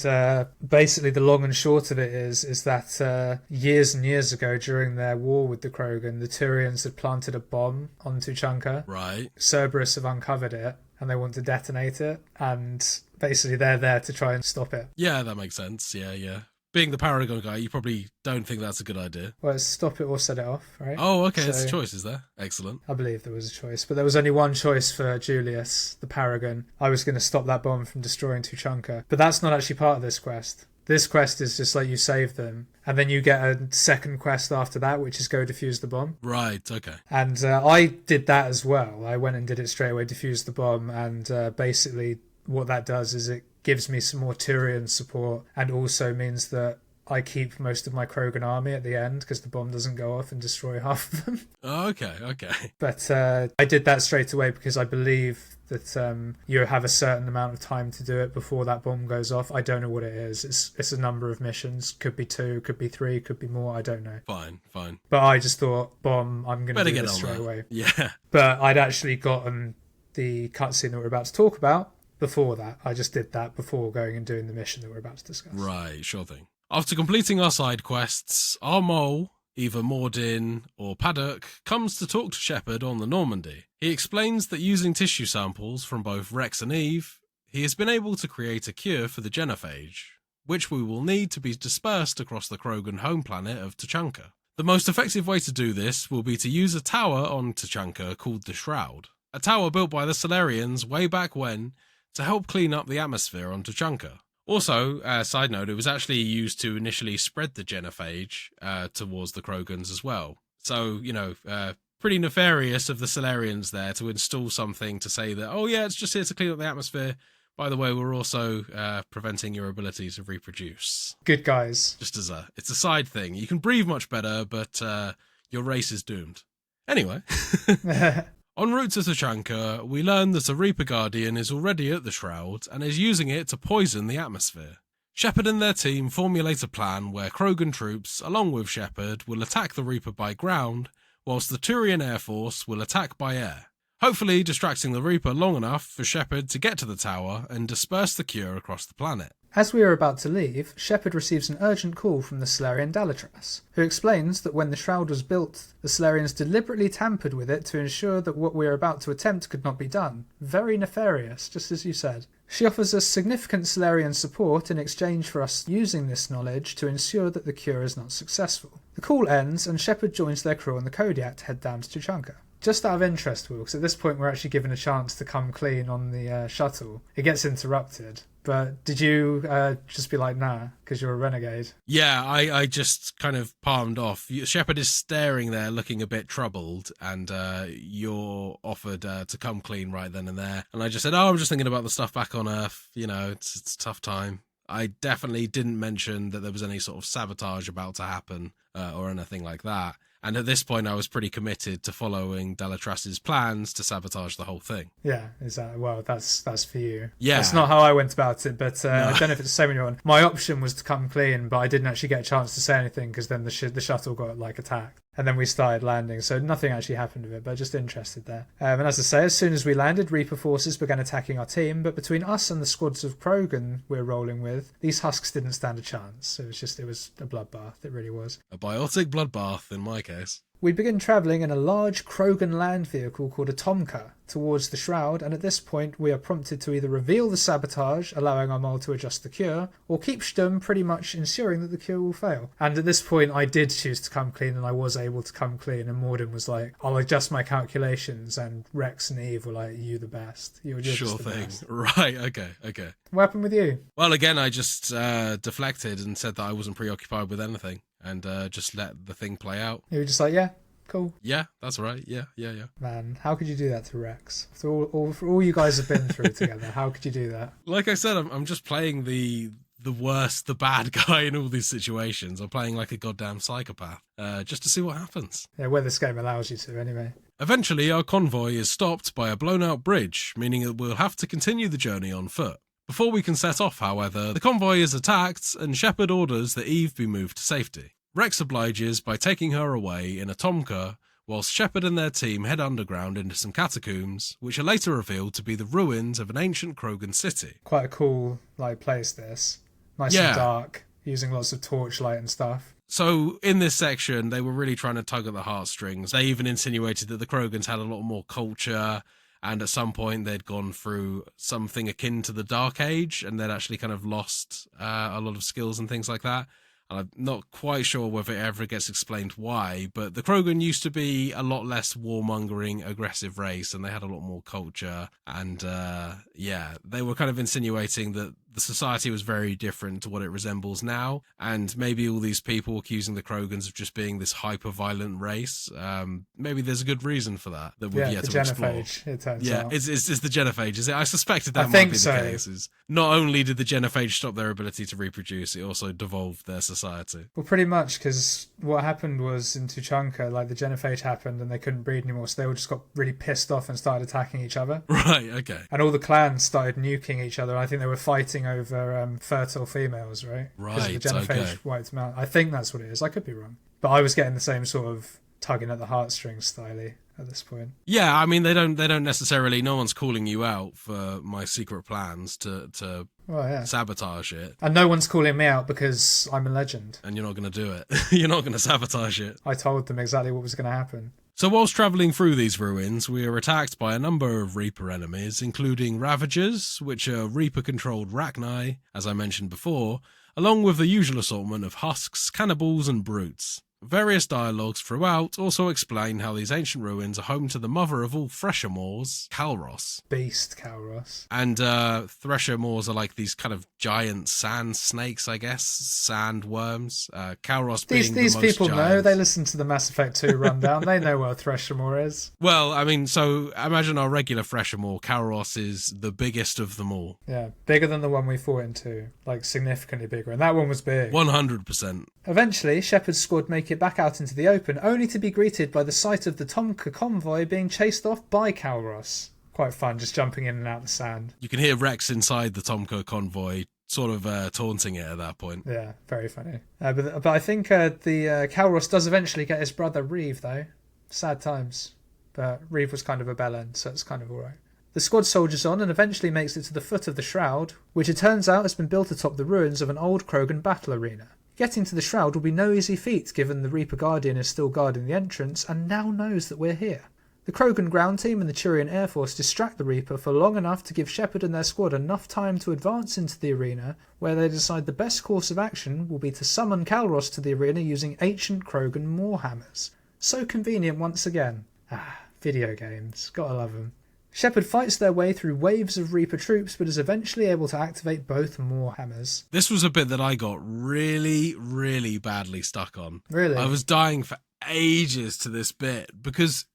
basically the long and short of it is that years and years ago during their war with the Krogan, the Turians had planted a bomb on Tuchanka. Right. Cerberus have uncovered it and they want to detonate it, and basically they're there to try and stop it. Yeah, that makes sense. Yeah. Being the Paragon guy, you probably don't think that's a good idea. Well, it's stop it or set it off, right? Oh, okay, there's a choice, is there? Excellent. I believe there was a choice, but there was only one choice for Julius, the Paragon. I was going to stop that bomb from destroying Tuchanka, but that's not actually part of this quest. This quest is just you save them, and then you get a second quest after that, which is go defuse the bomb. Right, okay. And I did that as well. I went and did it straight away, defuse the bomb, and basically what that does is it gives me some more Turian support, and also means that I keep most of my Krogan army at the end because the bomb doesn't go off and destroy half of them. Oh, okay. But I did that straight away because I believe that you have a certain amount of time to do it before that bomb goes off. I don't know what it is. It's a number of missions. Could be 2, could be 3, could be more. I don't know. Fine. But I just thought, bomb, I'm going to do this straight away. Yeah. But I'd actually gotten the cutscene that we're about to talk about before that. I just did that before going and doing the mission that we're about to discuss. Right, sure thing. After completing our side quests, our mole, either Mordin or Paddock, comes to talk to Shepard on the Normandy. He explains that using tissue samples from both Rex and Eve, he has been able to create a cure for the genophage, which we will need to be dispersed across the Krogan home planet of Tuchanka. The most effective way to do this will be to use a tower on Tuchanka called the Shroud, a tower built by the Solarians way back when to help clean up the atmosphere on Tuchanka. Also, side note, it was actually used to initially spread the genophage towards the Krogans as well. So, pretty nefarious of the Solarians there to install something to say that, oh yeah, it's just here to clean up the atmosphere. By the way, we're also preventing your ability to reproduce. Good guys. Just it's a side thing. You can breathe much better, but your race is doomed. Anyway, En route to Tachanka, we learn that a Reaper Guardian is already at the Shroud and is using it to poison the atmosphere. Shepard and their team formulate a plan where Krogan troops, along with Shepard, will attack the Reaper by ground, whilst the Turian Air Force will attack by air, hopefully distracting the Reaper long enough for Shepard to get to the tower and disperse the cure across the planet. As we are about to leave, Shepard receives an urgent call from the Solarian Dalatras, who explains that when the Shroud was built, the Solarians deliberately tampered with it to ensure that what we are about to attempt could not be done. Very nefarious, just as you said. She offers us significant Solarian support in exchange for us using this knowledge to ensure that the cure is not successful. The call ends and Shepard joins their crew on the Kodiak to head down to Tachanka. Just out of interest, Will, because at this point we're actually given a chance to come clean on the shuttle. It gets interrupted. But did you just be like, nah, because you're a renegade? Yeah, I just kind of palmed off. Shepard is staring there looking a bit troubled, and you're offered to come clean right then and there. And I just said, I'm just thinking about the stuff back on Earth. You know, it's a tough time. I definitely didn't mention that there was any sort of sabotage about to happen or anything like that. And at this point, I was pretty committed to following Dalatras's plans to sabotage the whole thing. Yeah, exactly. Well, that's for you. Yeah. That's not how I went about it, but no. I don't know if it's the same with your one. My option was to come clean, but I didn't actually get a chance to say anything because then the shuttle got, attacked. And then we started landing, so nothing actually happened with it, but just interested there. And as I say, as soon as we landed, Reaper forces began attacking our team, but between us and the squads of Krogan we're rolling with, these husks didn't stand a chance. It was a bloodbath, it really was. A biotic bloodbath, in my case. We begin travelling in a large Krogan land vehicle called a Tomka towards the Shroud, and at this point we are prompted to either reveal the sabotage, allowing our mole to adjust the cure, or keep Sturm, pretty much ensuring that the cure will fail. And at this point I did choose to come clean, and I was able to come clean, and Morden was like, I'll adjust my calculations, and Rex and Eve were like, you the best. You're sure just the thing. best. Right, okay. What happened with you? Well, again, I just deflected and said that I wasn't preoccupied with anything, and just let the thing play out. You were just like, yeah, cool. Yeah, that's right. Yeah. Man, how could you do that to Rex? For all you guys have been through together, how could you do that? Like I said, I'm just playing the worst, the bad guy in all these situations. I'm playing like a goddamn psychopath, just to see what happens. Yeah, where this game allows you to, anyway. Eventually, our convoy is stopped by a blown-out bridge, meaning that we'll have to continue the journey on foot. Before we can set off, however, the convoy is attacked, and Shepard orders that Eve be moved to safety. Rex obliges by taking her away in a Tomka, whilst Shepard and their team head underground into some catacombs, which are later revealed to be the ruins of an ancient Krogan city. Quite a cool place, this. Nice and dark, using lots of torchlight and stuff. So, in this section, they were really trying to tug at the heartstrings. They even insinuated that the Krogans had a lot more culture, and at some point they'd gone through something akin to the Dark Age, and they'd actually kind of lost a lot of skills and things like that. I'm not quite sure whether it ever gets explained why, but the Krogan used to be a lot less warmongering, aggressive race, and they had a lot more culture. And they were kind of insinuating that the society was very different to what it resembles now, and maybe all these people accusing the Krogans of just being this hyper-violent race. Maybe there's a good reason for that we've yet to explore. Genophage, it turns out. It's the Genophage, is it? I suspected that might be the case. Is not only did the Genophage stop their ability to reproduce, it also devolved their society. Well, pretty much, because what happened was in Tachanka, the Genophage happened and they couldn't breed anymore, so they all just got really pissed off and started attacking each other. Right, okay. And all the clans started nuking each other. I think they were fighting over fertile females, right? Right, because the Genophage wiped them out. I think that's what it is. I could be wrong. But I was getting the same sort of tugging at the heartstrings style at this point. Yeah, I mean, they don't necessarily, no one's calling you out for my secret plans to sabotage it. And no one's calling me out because I'm a legend. And you're not going to do it. You're not going to sabotage it. I told them exactly what was going to happen. So whilst travelling through these ruins, we are attacked by a number of Reaper enemies, including Ravagers, which are Reaper-controlled Rachni, as I mentioned before, along with the usual assortment of husks, cannibals and brutes. Various dialogues throughout also explain how these ancient ruins are home to the mother of all Thresher Maws, Calros. Beast Calros. And Thresher Maws are like these kind of giant sand snakes, I guess, sand worms. Calros being these the most people giant. know, they listen to the Mass Effect 2 rundown, they know what a Thresher Maw is. Well, I mean, so imagine our regular Thresher Maw, Calros is the biggest of them all. Yeah, bigger than the one we fought into, significantly bigger, and that one was big. 100%. Eventually, Shepard's squad make make it back out into the open, only to be greeted by the sight of the Tomka convoy being chased off by Calros. Quite fun, just jumping in and out of the sand. You can hear Rex inside the Tomka convoy, sort of taunting it at that point. Yeah, very funny. But I think the Calros does eventually get his brother Reeve, though. Sad times. But Reeve was kind of a bellend, so it's kind of alright. The squad soldiers on and eventually makes it to the foot of the shroud, which it turns out has been built atop the ruins of an old Krogan battle arena. Getting to the shroud will be no easy feat given the Reaper Guardian is still guarding the entrance and now knows that we're here. The Krogan ground team and the Turian Air Force distract the Reaper for long enough to give Shepard and their squad enough time to advance into the arena, where they decide the best course of action will be to summon Calros to the arena using ancient Krogan Moorhammers. So convenient once again. Video games. Gotta love them. Shepard fights their way through waves of Reaper troops, but is eventually able to activate both Moorhammers. This was a bit that I got really, really badly stuck on. Really? I was dying for ages to this bit because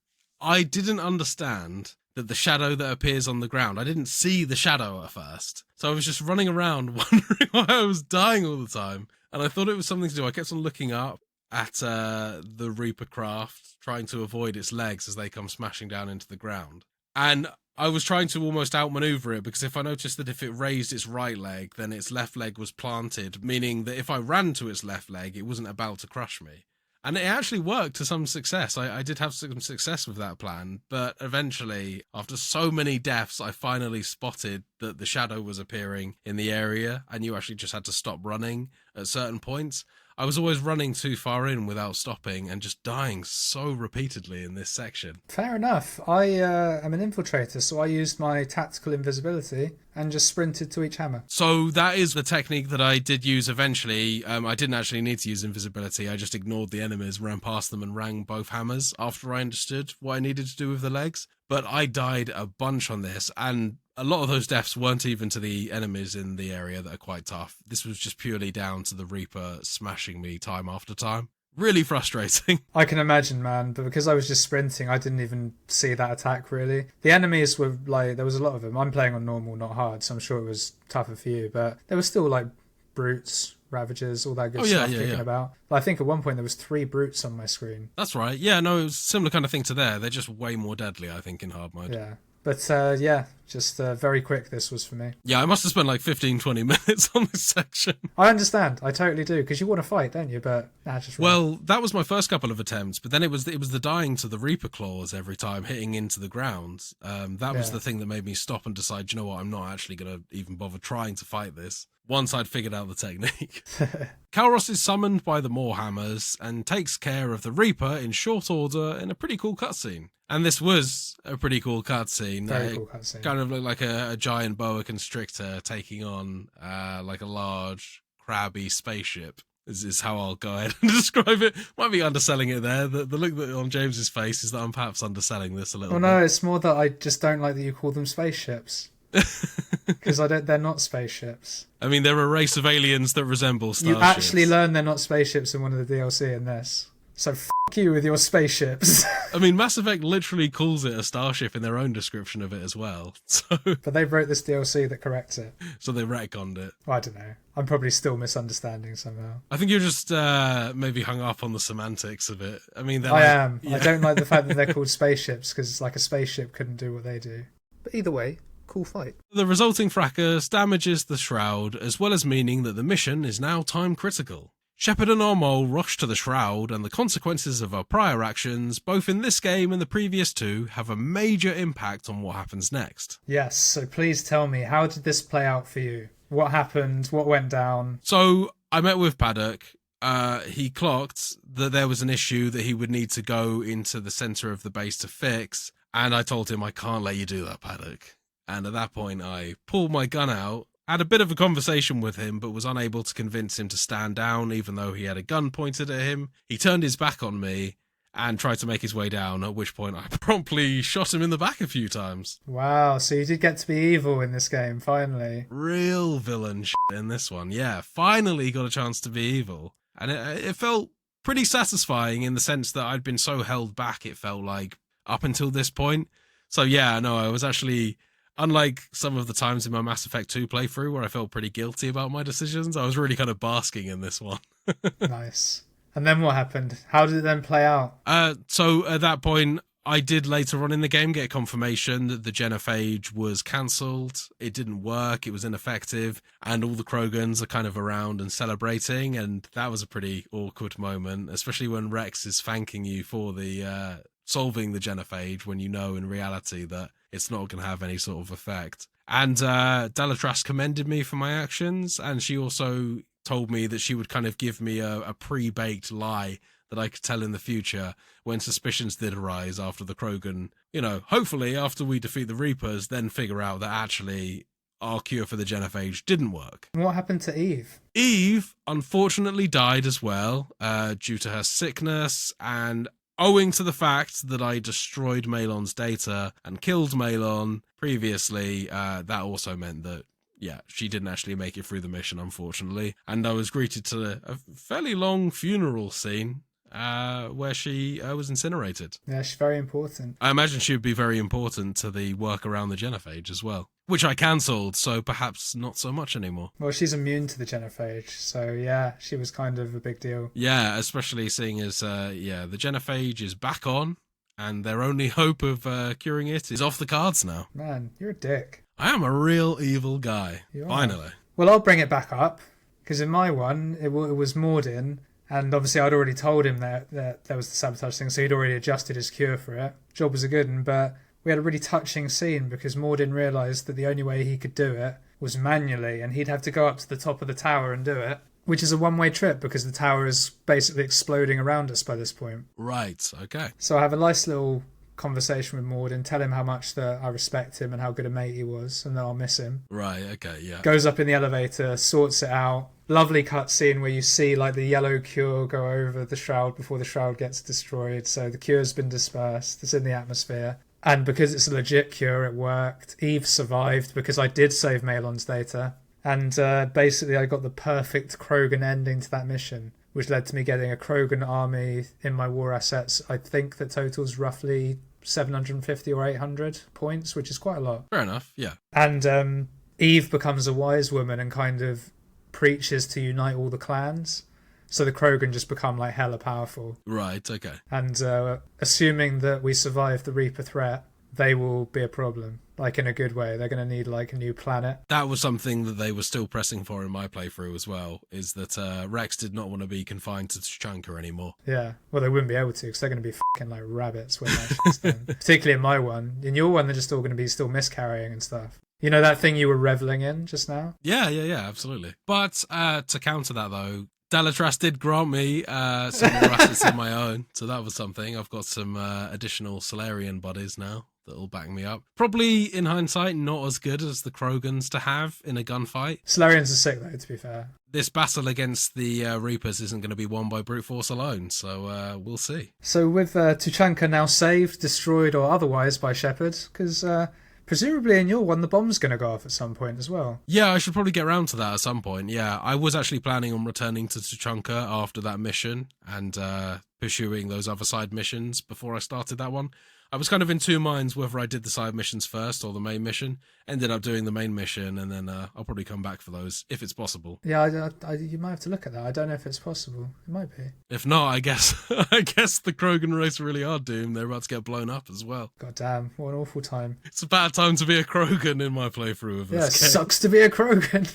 I didn't understand that the shadow that appears on the ground, I didn't see the shadow at first. So I was just running around wondering why I was dying all the time. And I thought it was something to do. I kept on looking up at the Reaper craft, trying to avoid its legs as they come smashing down into the ground. And I was trying to almost outmaneuver it because if I noticed that if it raised its right leg, then its left leg was planted, meaning that if I ran to its left leg, it wasn't about to crush me. And it actually worked to some success. I did have some success with that plan, but eventually, after so many deaths, I finally spotted that the shadow was appearing in the area, and you actually just had to stop running at certain points. I was always running too far in without stopping and just dying so repeatedly in this section. Fair enough. I am an infiltrator, so I used my tactical invisibility and just sprinted to each hammer. So that is the technique that I did use eventually. I didn't actually need to use invisibility. I just ignored the enemies, ran past them and rang both hammers after I understood what I needed to do with the legs. But I died a bunch on this, and a lot of those deaths weren't even to the enemies in the area that are quite tough. This was just purely down to the Reaper smashing me time after time. Really frustrating. I can imagine, man, but because I was just sprinting, I didn't even see that attack, really. The enemies were, like, there was a lot of them. I'm playing on normal, not hard, so I'm sure it was tougher for you, but there were still, like, brutes, Ravagers, all that good stuff kicking about. But I think at one point there was 3 brutes on my screen. That's right. Yeah, no, it was a similar kind of thing to there. They're just way more deadly, I think, in hard mode. Yeah. But just very quick this was for me. Yeah, I must have spent like 15-20 minutes on this section. I understand. I totally do, because you want to fight, don't you? But just well, that was my first couple of attempts, but then it was the dying to the Reaper claws every time, hitting into the ground. That was the thing that made me stop and decide, you know what, I'm not actually going to even bother trying to fight this once I'd figured out the technique. Calros is summoned by the Moorhammers and takes care of the Reaper in short order in a pretty cool cutscene. And this was a pretty cool cutscene. Very cool cutscene. Kind of looked like a giant boa constrictor taking on like a large crabby spaceship. Is how I'll go ahead and describe it. Might be underselling it there. The look that on James's face is that I'm perhaps underselling this a little bit. Well, no, it's more that I just don't like that you call them spaceships. Because they're not spaceships. I mean, they're a race of aliens that resemble starships. You actually learn they're not spaceships in one of the DLC in this. So fuck you with your spaceships. I mean, Mass Effect literally calls it a starship in their own description of it as well. So, but they wrote this DLC that corrects it. So they retconned it. Well, I don't know. I'm probably still misunderstanding somehow. I think you're just maybe hung up on the semantics of it. I mean, I am. Yeah. I don't like the fact that they're called spaceships because it's like a spaceship couldn't do what they do. But either way, cool fight. The resulting fracas damages the Shroud, as well as meaning that the mission is now time critical. Shepard and Ormol rush to the Shroud, and the consequences of our prior actions, both in this game and the previous 2, have a major impact on what happens next. Yes, so please tell me, how did this play out for you? What happened? What went down? So, I met with Biotic. He clocked that there was an issue that he would need to go into the centre of the base to fix, and I told him, I can't let you do that, Biotic. And at that point, I pulled my gun out, had a bit of a conversation with him, but was unable to convince him to stand down, even though he had a gun pointed at him. He turned his back on me and tried to make his way down, at which point I promptly shot him in the back a few times. Wow, so you did get to be evil in this game, finally. Real villain shit in this one, yeah. Finally got a chance to be evil. And it felt pretty satisfying in the sense that I'd been so held back, it felt like, up until this point. So yeah, no, I was actually... Unlike some of the times in my Mass Effect 2 playthrough where I felt pretty guilty about my decisions, I was really kind of basking in this one. Nice. And then what happened? How did it then play out? So at that point, I did later on in the game get confirmation that the genophage was cancelled. It didn't work. It was ineffective. And all the Krogans are kind of around and celebrating. And that was a pretty awkward moment, especially when Rex is thanking you for the solving the genophage when you know in reality that it's not going to have any sort of effect. And Delatras commended me for my actions. And she also told me that she would kind of give me a pre-baked lie that I could tell in the future when suspicions did arise after the Krogan, hopefully after we defeat the Reapers, then figure out that actually our cure for the genophage didn't work. What happened to Eve? Eve unfortunately died as well, due to her sickness, and owing to the fact that I destroyed Malon's data and killed Malon previously, that also meant that she didn't actually make it through the mission, unfortunately. And I was greeted to a fairly long funeral scene where she was incinerated. Yeah, she's very important. I imagine she would be very important to the work around the genophage as well, which I cancelled, so perhaps not so much anymore. Well, she's immune to the genophage, so yeah, she was kind of a big deal. Yeah, especially seeing as, the genophage is back on, and their only hope of curing it is off the cards now. Man, you're a dick. I am a real evil guy. Finally. Well, I'll bring it back up, because in my one, it was Mordin, and obviously I'd already told him that there was the sabotage thing, so he'd already adjusted his cure for it. Job was a good one, but we had a really touching scene because Mordin realised that the only way he could do it was manually, and he'd have to go up to the top of the tower and do it, which is a one-way trip because the tower is basically exploding around us by this point. Right, okay. So I have a nice little conversation with Mordin, tell him how much that I respect him and how good a mate he was and that I'll miss him. Right, okay, yeah. Goes up in the elevator, sorts it out. Lovely cutscene where you see like the yellow cure go over the shroud before the shroud gets destroyed. So the cure's been dispersed, it's in the atmosphere. And because it's a legit cure, it worked. Eve survived because I did save Malon's data. And basically I got the perfect Krogan ending to that mission, which led to me getting a Krogan army in my war assets. I think that totals roughly 750 or 800 points, which is quite a lot. Fair enough, yeah. And Eve becomes a wise woman and kind of preaches to unite all the clans. So the Krogan just become like hella powerful. Right, okay. And assuming that we survive the Reaper threat, they will be a problem. Like in a good way. They're going to need like a new planet. That was something that they were still pressing for in my playthrough as well, is that Rex did not want to be confined to Tuchanka anymore. Yeah, well they wouldn't be able to because they're going to be fucking like rabbits when that shit's done. Particularly in my one. In your one they're just all going to be still miscarrying and stuff. You know that thing you were reveling in just now? Yeah, absolutely. But to counter that though, Delatras did grant me some more assets of my own, so that was something. I've got some additional Solarian buddies now that'll back me up. Probably, in hindsight, not as good as the Krogans to have in a gunfight. Solarians are sick, though, to be fair. This battle against the Reapers isn't going to be won by brute force alone, so we'll see. So with Tuchanka now saved, destroyed, or otherwise by Shepard, because presumably in your one, the bomb's going to go off at some point as well. Yeah, I should probably get around to that at some point, yeah. I was actually planning on returning to Tuchanka after that mission and pursuing those other side missions before I started that one. I was kind of in two minds whether I did the side missions first or the main mission. Ended up doing the main mission, and then I'll probably come back for those, if it's possible. Yeah, you might have to look at that. I don't know if it's possible. It might be. If not, I guess the Krogan race really are doomed. They're about to get blown up as well. God damn, what an awful time. It's a bad time to be a Krogan in my playthrough of this game. Yeah, sucks to be a Krogan.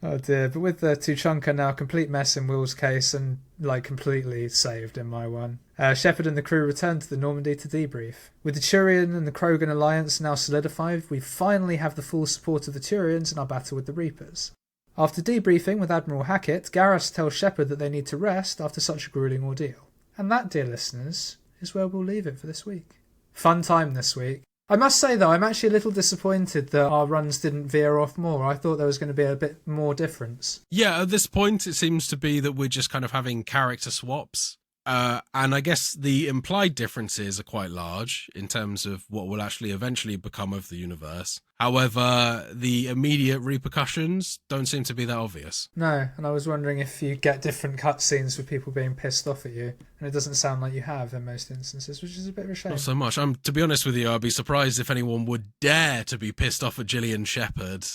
Oh dear, but with the Tuchanka now complete mess in Will's case and like completely saved in my one, Shepard and the crew return to the Normandy to debrief. With the Turian and the Krogan alliance now solidified, we finally have the full support of the Turians in our battle with the Reapers. After debriefing with Admiral Hackett, Garrus tells Shepard that they need to rest after such a grueling ordeal. And that, dear listeners, is where we'll leave it for this week. Fun time this week. I must say, though, I'm actually a little disappointed that our runs didn't veer off more. I thought there was going to be a bit more difference. Yeah, at this point, it seems to be that we're just kind of having character swaps. And I guess the implied differences are quite large in terms of what will actually eventually become of the universe. However, the immediate repercussions don't seem to be that obvious. No, and I was wondering if you get different cutscenes with people being pissed off at you, and it doesn't sound like you have in most instances, which is a bit of a shame. Not so much. To be honest with you, I'd be surprised if anyone would dare to be pissed off at Gillian Shepherd,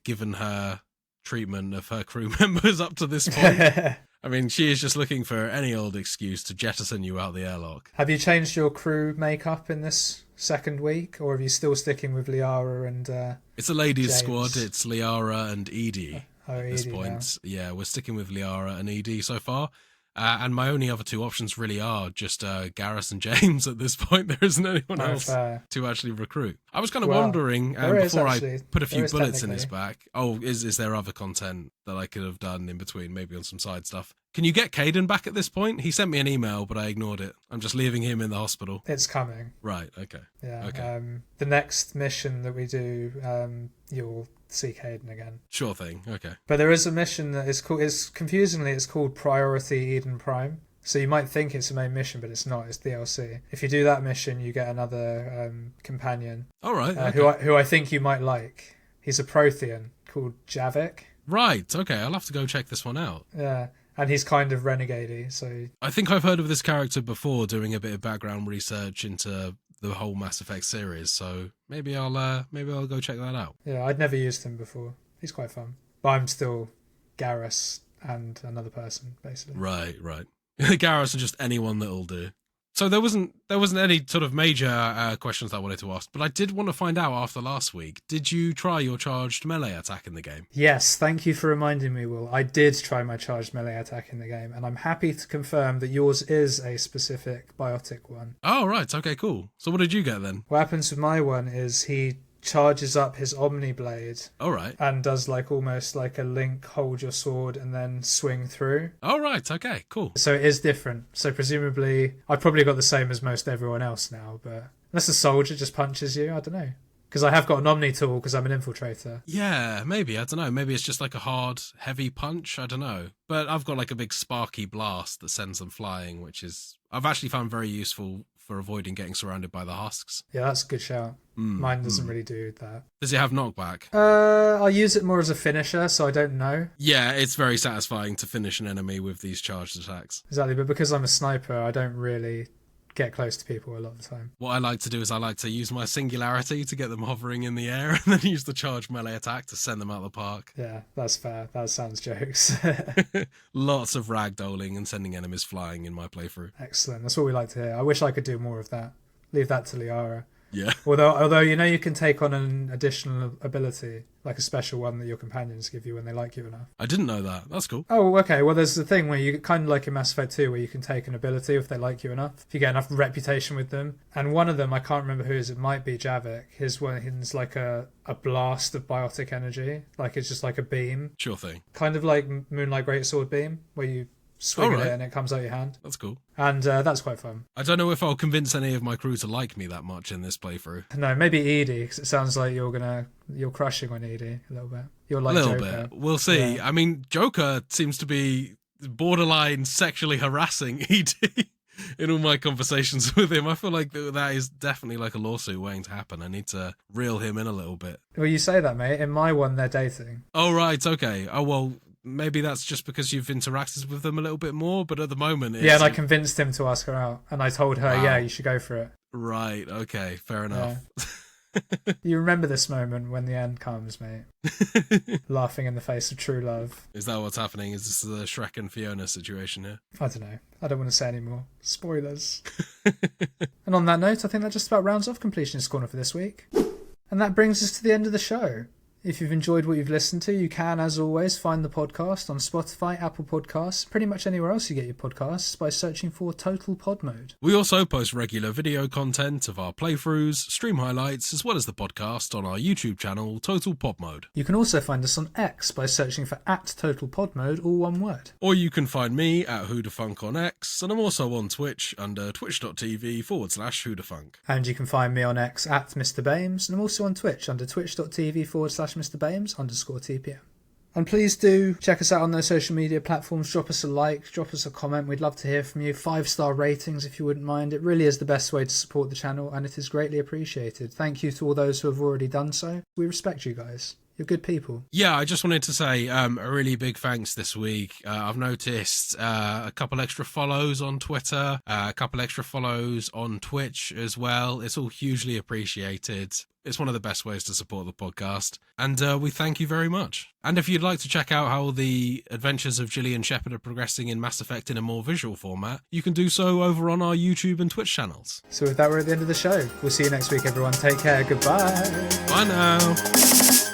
given her treatment of her crew members up to this point. I mean, she is just looking for any old excuse to jettison you out the airlock. Have you changed your crew makeup in this second week, or are you still sticking with Liara and It's a ladies' James? squad. It's Liara and Edie at this Edie point. Now. Yeah, we're sticking with Liara and Edie so far. And my only other two options really are just Garrus and James at this point. There isn't anyone else to actually recruit. I was kind of wondering, before I put a few bullets in his back, is there other content that I could have done in between, maybe on some side stuff? Can you get Caden back at this point? He sent me an email, but I ignored it. I'm just leaving him in the hospital. It's coming. Right, okay. Yeah. Okay. The next mission that we do, you'll see Caden again. Sure thing, okay. But there is a mission that is called, confusingly, it's called Priority Eden Prime. So you might think it's a main mission, but it's not. It's DLC. If you do that mission, you get another companion. All right. Okay. Who I think you might like. He's a Prothean called Javik. Right, okay. I'll have to go check this one out. Yeah. And he's kind of renegade-y, so... I think I've heard of this character before, doing a bit of background research into the whole Mass Effect series, so maybe I'll go check that out. Yeah, I'd never used him before. He's quite fun. But I'm still Garrus and another person, basically. Right. Garrus and just anyone that'll do. So there wasn't any sort of major questions that I wanted to ask, but I did want to find out after last week, did you try your charged melee attack in the game? Yes, thank you for reminding me, Will. I did try my charged melee attack in the game, and I'm happy to confirm that yours is a specific biotic one. Oh, right, okay, cool. So what did you get then? What happens with my one is he charges up his Omni Blade. All right. And does almost like a Link, hold your sword and then swing through. All right, okay, cool. So it is different. So presumably, I've probably got the same as most everyone else now, but unless a soldier just punches you, I don't know. Because I have got an Omni tool because I'm an infiltrator. Yeah, maybe, I don't know. Maybe it's just like a hard, heavy punch, I don't know. But I've got like a big sparky blast that sends them flying, which is, I've actually found very useful for avoiding getting surrounded by the husks. Yeah, that's a good shout. Mine doesn't really do that. Does it have knockback? I'll use it more as a finisher, so I don't know. Yeah, it's very satisfying to finish an enemy with these charged attacks. Exactly, but because I'm a sniper, I don't really get close to people a lot of the time. What I like to do is I like to use my singularity to get them hovering in the air and then use the charged melee attack to send them out the park. Yeah, that's fair. That sounds jokes. Lots of ragdolling and sending enemies flying in my playthrough. Excellent. That's what we like to hear. I wish I could do more of that. Leave that to Liara. Yeah. Although you can take on an additional ability, like a special one that your companions give you when they like you enough. I didn't know that. That's cool. Oh, okay. Well, there's the thing where you kind of like in Mass Effect 2 where you can take an ability if they like you enough, if you get enough reputation with them. And one of them, I can't remember whose, it might be Javik. His like a blast of biotic energy. Like it's just like a beam. Sure thing. Kind of like Moonlight Greatsword beam, where you swing at it and it comes out your hand. That's cool. And that's quite fun. I don't know if I'll convince any of my crew to like me that much in this playthrough. No, maybe Edie, because it sounds like you're crushing on Edie a little bit. You're like a little Joker. bit. We'll see. Yeah. I mean, Joker seems to be borderline sexually harassing Edie in all my conversations with him. I feel like that is definitely like a lawsuit waiting to happen. I need to reel him in a little bit. Well, you say that, mate. In my one, they're dating. Oh, right. Okay. Oh, well, maybe that's just because you've interacted with them a little bit more, but at the moment... Yeah, and I convinced him to ask her out, and I told her, yeah, you should go for it. Right, okay, fair enough. Yeah. You remember this moment when the end comes, mate. Laughing in the face of true love. Is that what's happening? Is this the Shrek and Fiona situation here? I don't know. I don't want to say any more. Spoilers. And on that note, I think that just about rounds off Completionist Corner for this week. And that brings us to the end of the show. If you've enjoyed what you've listened to, you can, as always, find the podcast on Spotify, Apple Podcasts, pretty much anywhere else you get your podcasts by searching for Total Pod Mode. We also post regular video content of our playthroughs, stream highlights, as well as the podcast on our YouTube channel, Total Pod Mode. You can also find us on X by searching for @TotalPodMode, all one word. Or you can find me at WhoDaFunk on X, and I'm also on Twitch under twitch.tv/WhoDaFunk. And you can find me on X at Mr. Bames, and I'm also on Twitch under twitch.tv/MrBames_TPM. And please do check us out on those social media platforms. Drop us a like, drop us a comment. We'd love to hear from you. 5-star ratings if you wouldn't mind. It really is the best way to support the channel, and it is greatly appreciated. Thank you to all those who have already done so. We respect you guys. You're good people. Yeah, I just wanted to say a really big thanks this week. I've noticed a couple extra follows on Twitter, a couple extra follows on Twitch as well. It's all hugely appreciated. It's one of the best ways to support the podcast, and we thank you very much. And if you'd like to check out how the adventures of Gillian Shepherd are progressing in Mass Effect in a more visual format, you can do so over on our YouTube and Twitch channels. So with that, we're at the end of the show. We'll see you next week, everyone. Take care. Goodbye. Bye now.